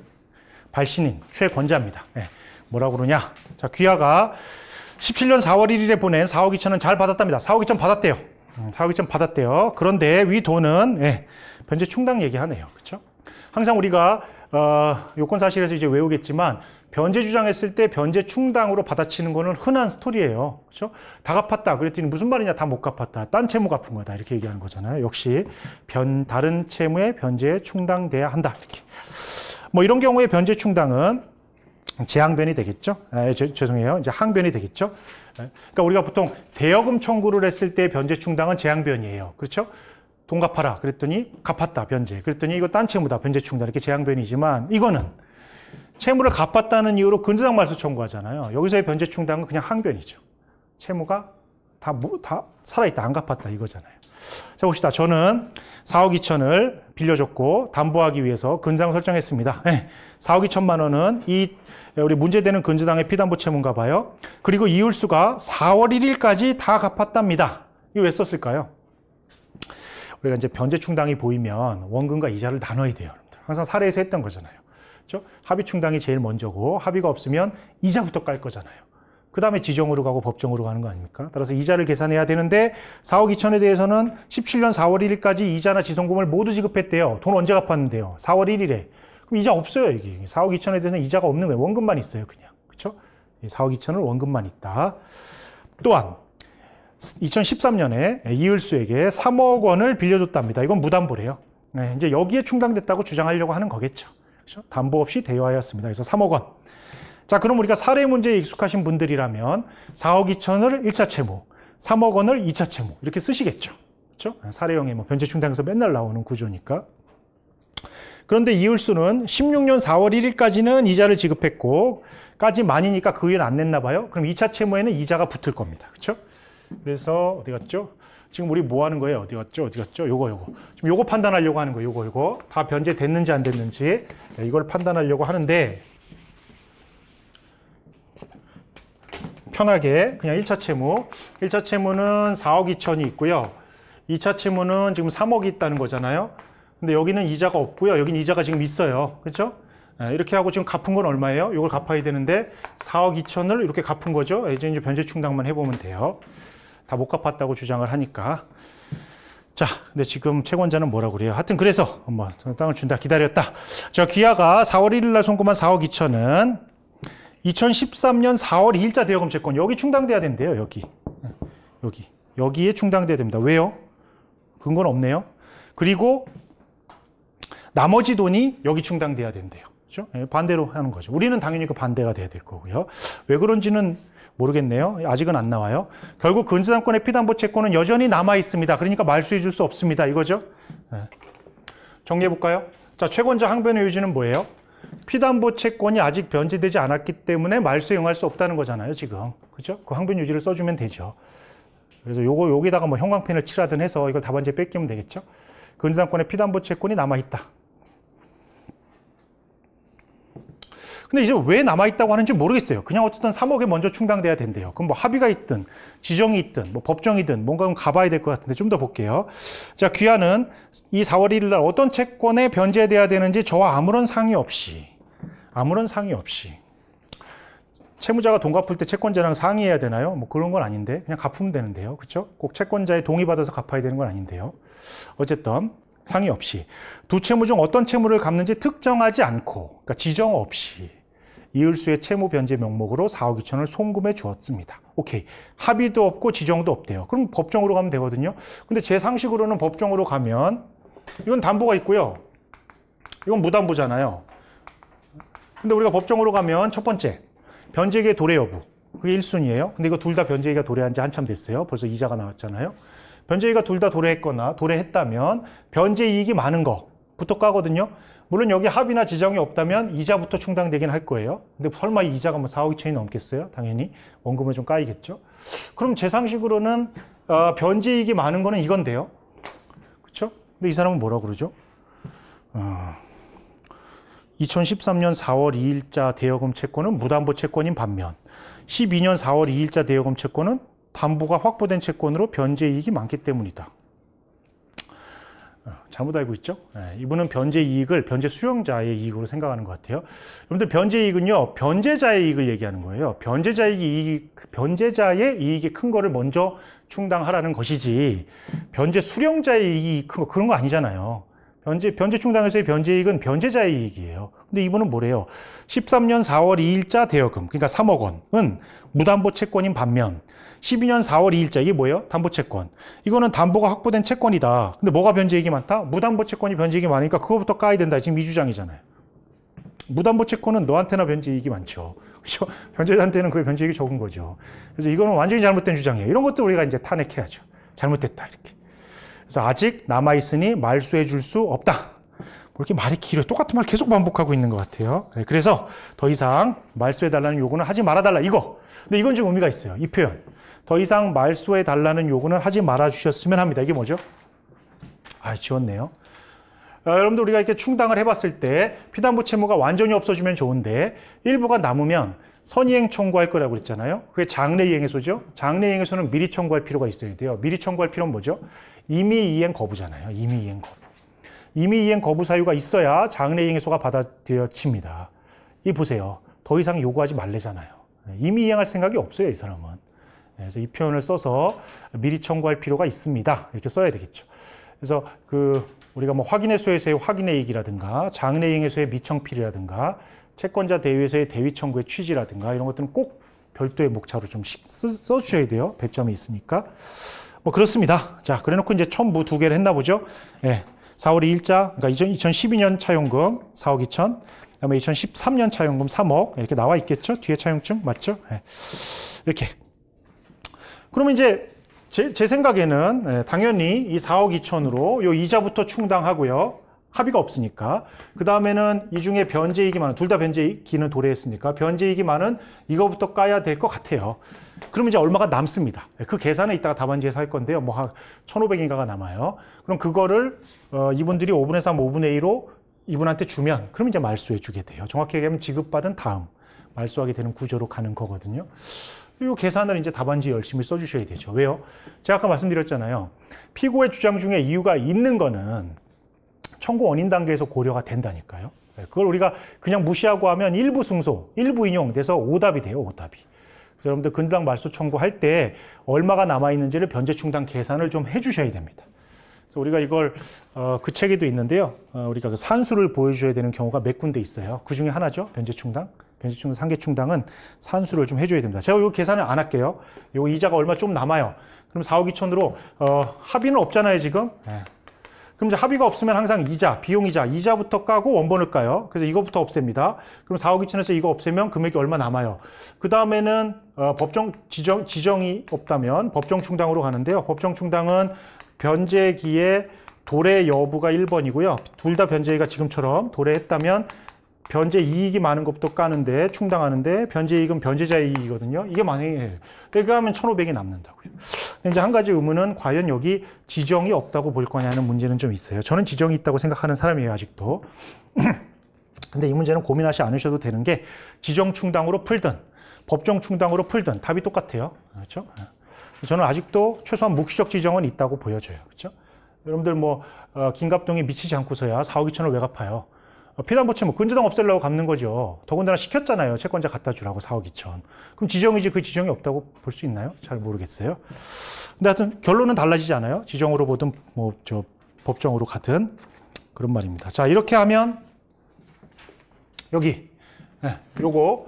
발신인 최권자입니다. 뭐라고 그러냐? 자, 귀하가 17년 4월 1일에 보낸 4억 2천은 잘 받았답니다. 4억 2천 받았대요. 4억 2천 받았대요. 그런데 위 돈은 변제 충당 얘기하네요. 그렇죠? 항상 우리가 요건 사실에서 이제 외우겠지만 변제 주장했을 때 변제 충당으로 받아치는 거는 흔한 스토리예요. 그렇죠? 다 갚았다. 그랬더니 무슨 말이냐? 다 못 갚았다. 딴 채무 갚은 거다. 이렇게 얘기하는 거잖아요. 역시 다른 채무에 변제에 충당돼야 한다. 이렇게. 뭐 이런 경우에 변제 충당은 재항변이 되겠죠? 죄송해요. 이제 항변이 되겠죠? 그러니까 우리가 보통 대여금 청구를 했을 때 변제 충당은 재항변이에요. 그렇죠? 돈 갚아라. 그랬더니 갚았다. 변제. 그랬더니 이거 딴 채무다. 변제 충당. 이렇게 재항변이지만 이거는 채무를 갚았다는 이유로 근저당 말소 청구하잖아요. 여기서의 변제 충당은 그냥 항변이죠. 채무가 다 살아있다. 안 갚았다. 이거잖아요. 자, 봅시다. 저는 4억 2천을 빌려줬고 담보하기 위해서 근저당을 설정했습니다. 4억 2천만 원은 우리 문제되는 근저당의 피담보 채무인가 봐요. 그리고 이율수가 4월 1일까지 다 갚았답니다. 이거 왜 썼을까요? 우리가 이제 변제 충당이 보이면 원금과 이자를 나눠야 돼요. 항상 사례에서 했던 거잖아요. 그렇죠? 합의 충당이 제일 먼저고 합의가 없으면 이자부터 깔 거잖아요. 그 다음에 지정으로 가고 법정으로 가는 거 아닙니까? 따라서 이자를 계산해야 되는데 4억 2천에 대해서는 17년 4월 1일까지 이자나 지송금을 모두 지급했대요. 돈 언제 갚았는데요? 4월 1일에. 그럼 이자 없어요, 이게. 4억 2천에 대해서는 이자가 없는 거예요. 원금만 있어요, 그냥. 그렇죠? 4억 2천은 원금만 있다. 또한 2013년에 이율수에게 3억 원을 빌려줬답니다. 이건 무담보래요. 이제 여기에 충당됐다고 주장하려고 하는 거겠죠. 그렇죠? 담보 없이 대여하였습니다. 그래서 3억 원. 자, 그럼 우리가 사례 문제에 익숙하신 분들이라면 4억 2천을 1차 채무, 3억 원을 2차 채무 이렇게 쓰시겠죠. 그렇죠? 사례형의 변제 충당에서 맨날 나오는 구조니까. 그런데 이율수는 16년 4월 1일까지는 이자를 지급했고 까지 만이니까 그 이후에는 안 냈나 봐요. 그럼 2차 채무에는 이자가 붙을 겁니다. 그렇죠? 그래서 어디 갔죠? 지금 우리 뭐 하는 거예요? 어디 갔죠? 요거. 지금 요거 판단하려고 하는 거예요. 요거. 다 변제됐는지 안 됐는지 이걸 판단하려고 하는데 편하게 그냥 1차 채무. 1차 채무는 4억 2천이 있고요. 2차 채무는 지금 3억이 있다는 거잖아요. 근데 여기는 이자가 없고요. 여긴 이자가 지금 있어요. 그렇죠? 이렇게 하고 지금 갚은 건 얼마예요? 이걸 갚아야 되는데 4억 2천을 이렇게 갚은 거죠. 이제 변제 충당만 해보면 돼요. 다 못 갚았다고 주장을 하니까. 자, 근데 지금 채권자는 뭐라고 그래요? 하여튼 그래서 뭐 땅을 준다 기다렸다. 자, 귀하가 4월 1일 날 송금한 4억 2천은 2013년 4월 2일자 대여금 채권 여기 충당돼야 된대요. 여기에 충당돼야 됩니다. 왜요? 근거는 없네요. 그리고 나머지 돈이 여기 충당돼야 된대요. 그렇죠? 반대로 하는 거죠. 우리는 당연히 그 반대가 돼야 될 거고요. 왜 그런지는 모르겠네요. 아직은 안 나와요. 결국 근저당권의 피담보 채권은 여전히 남아 있습니다. 그러니까 말소해 줄 수 없습니다. 이거죠? 정리해 볼까요? 자, 채권자 항변의 요지는 뭐예요? 피담보 채권이 아직 변제되지 않았기 때문에 말소에 응할 수 없다는 거잖아요, 지금. 그죠? 그 항변 요지를 써주면 되죠. 그래서 여기다가 뭐 형광펜을 칠하든 해서 이걸 답안지에 뺏기면 되겠죠? 근저당권의 피담보 채권이 남아 있다. 근데 이제 왜 남아있다고 하는지 모르겠어요. 그냥 어쨌든 3억에 먼저 충당돼야 된대요. 그럼 뭐 합의가 있든, 지정이 있든, 뭐 법정이든 뭔가 좀 가봐야 될 것 같은데 좀 더 볼게요. 자, 귀하는 이 4월 1일 날 어떤 채권에 변제돼야 되는지 저와 아무런 상의 없이 채무자가 돈 갚을 때 채권자랑 상의해야 되나요? 뭐 그런 건 아닌데 그냥 갚으면 되는데요. 그렇죠? 꼭 채권자의 동의 받아서 갚아야 되는 건 아닌데요. 어쨌든 상의 없이 두 채무 중 어떤 채무를 갚는지 특정하지 않고, 그러니까 지정 없이 이을수의 채무 변제 명목으로 4억 2천을 송금해 주었습니다. 오케이. 합의도 없고 지정도 없대요. 그럼 법정으로 가면 되거든요. 근데 제 상식으로는 법정으로 가면 이건 담보가 있고요. 이건 무담보잖아요. 근데 우리가 법정으로 가면 첫 번째, 변제기의 도래 여부. 그게 1순위예요. 근데 이거 둘 다 변제기가 도래한 지 한참 됐어요. 벌써 이자가 나왔잖아요. 변제기가 둘 다 도래했거나 도래했다면 변제 이익이 많은 거부터 까거든요. 물론 여기 합의나 지정이 없다면 이자부터 충당되긴 할 거예요. 근데 설마 이 이자가 뭐 4억 2천이 넘겠어요? 당연히 원금을 좀 까이겠죠. 그럼 제 상식으로는 변제 이익이 많은 거는 이건데요. 그렇죠? 근데 이 사람은 뭐라고 그러죠? 2013년 4월 2일자 대여금 채권은 무담보 채권인 반면 12년 4월 2일자 대여금 채권은 담보가 확보된 채권으로 변제 이익이 많기 때문이다. 잘못 알고 있죠? 이분은 변제 이익을 변제 수령자의 이익으로 생각하는 것 같아요. 여러분들 변제 이익은요, 변제자의 이익을 얘기하는 거예요. 변제자의 이익이 큰 거를 먼저 충당하라는 것이지, 변제 수령자의 이익이 큰 거, 그런 거 아니잖아요. 변제 충당에서의 변제 이익은 변제자의 이익이에요. 근데 이분은 뭐래요? 13년 4월 2일자 대여금, 그러니까 3억 원은 무담보 채권인 반면 12년 4월 2일자, 이게 뭐예요? 담보채권. 이거는 담보가 확보된 채권이다. 근데 뭐가 변제이익이 많다? 무담보 채권이 변제이익이 많으니까 그거부터 까야 된다. 지금 이 주장이잖아요. 무담보 채권은 너한테나 변제이익이 많죠. 그렇죠? 변제자한테는 그게 변제이익이 적은 거죠. 그래서 이거는 완전히 잘못된 주장이에요. 이런 것도 우리가 이제 탄핵해야죠. 잘못됐다, 이렇게. 그래서 아직 남아있으니 말소해 줄 수 없다. 뭐 이렇게 말이 길어요. 똑같은 말 계속 반복하고 있는 것 같아요. 그래서 더 이상 말소해달라는 요구는 하지 말아달라, 이거. 근데 이건 좀 의미가 있어요. 이 표현. 더 이상 말소해달라는 요구는 하지 말아주셨으면 합니다. 이게 뭐죠? 지웠네요. 여러분들 우리가 이렇게 충당을 해봤을 때 피담보 채무가 완전히 없어지면 좋은데 일부가 남으면 선이행 청구할 거라고 그랬잖아요. 그게 장래이행해소죠. 장래이행해소는 미리 청구할 필요가 있어야 돼요. 미리 청구할 필요는 뭐죠? 임의이행 거부잖아요. 임의이행 거부. 임의이행 거부 사유가 있어야 장래이행해소가 받아들여집니다. 이 보세요. 더 이상 요구하지 말래잖아요. 임의이행할 생각이 없어요, 이 사람은. 그래서 이 표현을 써서 미리 청구할 필요가 있습니다. 이렇게 써야 되겠죠. 그래서 우리가 뭐 확인해소에서의 확인이익이라든가 장래이행해소의 미청필이라든가 채권자 대위에서의 대위 청구의 취지라든가 이런 것들은 꼭 별도의 목차로 좀 써주셔야 돼요. 배점이 있으니까. 뭐 그렇습니다. 자, 그래놓고 이제 첨부 두 개를 했나 보죠. 4월 2일자, 그러니까 2012년 차용금 4억 2천, 그다음에 2013년 차용금 3억 이렇게 나와 있겠죠. 뒤에 차용증 맞죠? 이렇게. 그러면 이제 제 생각에는 당연히 이 4억 2천으로 요 이자부터 충당하고요. 합의가 없으니까. 그 다음에는 이 중에 변제이익이 많은, 둘 다 변제이익기는 도래했으니까 변제이익이 많은 이거부터 까야 될 것 같아요. 그러면 이제 얼마가 남습니다. 그 계산은 이따가 답안지에서 할 건데요. 뭐 한 1,500인가가 남아요. 그럼 그거를 이분들이 5분의 3, 5분의 2로 이분한테 주면 그럼 이제 말소해 주게 돼요. 정확히 얘기하면 지급받은 다음 말소하게 되는 구조로 가는 거거든요. 이 계산을 이제 답안지 열심히 써주셔야 되죠. 왜요? 제가 아까 말씀드렸잖아요. 피고의 주장 중에 이유가 있는 거는 청구 원인 단계에서 고려가 된다니까요. 그걸 우리가 그냥 무시하고 하면 일부 승소, 일부 인용 돼서 오답이 돼요, 오답이. 여러분들 근저당 말소 청구할 때 얼마가 남아있는지를 변제 충당 계산을 좀 해주셔야 됩니다. 그래서 우리가 이걸 그 책에도 있는데요. 우리가 그 산수를 보여줘야 되는 경우가 몇 군데 있어요. 그 중에 하나죠, 변제 충당. 변제 충당, 상계 충당은 산수를 좀 해줘야 됩니다. 제가 이거 계산을 안 할게요. 이 이자가 얼마 좀 남아요. 그럼 4억 2천으로 합의는 없잖아요, 지금. 그럼 이제 합의가 없으면 항상 이자, 비용이자, 이자부터 까고 원본을 까요. 그래서 이거부터 없앱니다. 그럼 4억 2천에서 이거 없애면 금액이 얼마 남아요. 그 다음에는 법정 지정이 없다면 법정 충당으로 가는데요. 법정 충당은 변제기에 도래 여부가 1번이고요. 둘 다 변제기가 지금처럼 도래했다면 변제 이익이 많은 것부터 까는데 충당하는데 변제 이익은 변제자의 이익이거든요. 이게 만약에 그러니까 하면 1,500이 남는다고요. 근데 이제 한 가지 의문은 과연 여기 지정이 없다고 볼 거냐는 문제는 좀 있어요. 저는 지정이 있다고 생각하는 사람이에요, 아직도. 근데 이 문제는 고민하지 않으셔도 되는 게 지정 충당으로 풀든 법정 충당으로 풀든 답이 똑같아요. 그렇죠? 저는 아직도 최소한 묵시적 지정은 있다고 보여져요. 그렇죠? 여러분들 뭐 긴갑동이 미치지 않고서야 4억 2천을 왜 갚아요? 피담보채 뭐 근저당 없애려고 갚는 거죠. 더군다나 시켰잖아요. 채권자 갖다 주라고 4억 2천. 그럼 지정이지 그 지정이 없다고 볼 수 있나요? 잘 모르겠어요. 근데 하여튼 결론은 달라지지 않아요. 지정으로 보든 뭐 법정으로 가든 그런 말입니다. 자, 이렇게 하면 여기 요거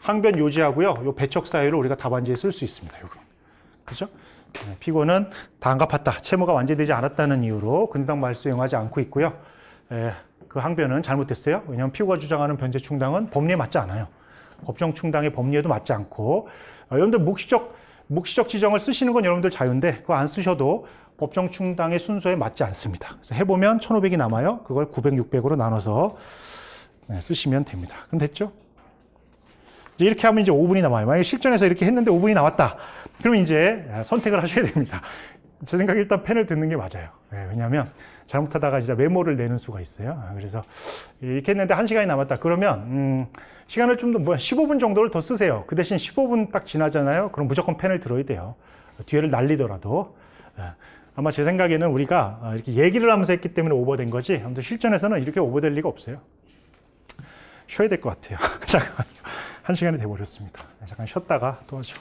항변 요지하고요. 요 배척 사유를 우리가 답안지에 쓸 수 있습니다. 요거. 그렇죠? 피고는 다 안 갚았다. 채무가 완제되지 않았다는 이유로 근저당 말소 이용하지 않고 있고요. 그 항변은 잘못됐어요. 왜냐하면 피고가 주장하는 변제 충당은 법리에 맞지 않아요. 법정 충당의 법리에도 맞지 않고 여러분들 묵시적 지정을 쓰시는 건 여러분들 자유인데 그거 안 쓰셔도 법정 충당의 순서에 맞지 않습니다. 그래서 해보면 1,500이 남아요. 그걸 900, 600으로 나눠서 쓰시면 됩니다. 그럼 됐죠? 이제 이렇게 하면 이제 5분이 남아요. 만약에 실전에서 이렇게 했는데 5분이 남았다. 그러면 이제 선택을 하셔야 됩니다. 제 생각에 일단 펜을 듣는 게 맞아요. 왜냐하면 잘못하다가 진짜 메모를 내는 수가 있어요. 그래서 이렇게 했는데 1시간이 남았다. 그러면 시간을 좀 더 15분 정도를 더 쓰세요. 그 대신 15분 딱 지나잖아요. 그럼 무조건 펜을 들어야 돼요. 뒤에를 날리더라도. 아마 제 생각에는 우리가 이렇게 얘기를 하면서 했기 때문에 오버된 거지. 아무튼 실전에서는 이렇게 오버될 리가 없어요. 쉬어야 될 것 같아요. 잠깐만요. 1시간이 돼버렸습니다. 잠깐 쉬었다가 또 하죠.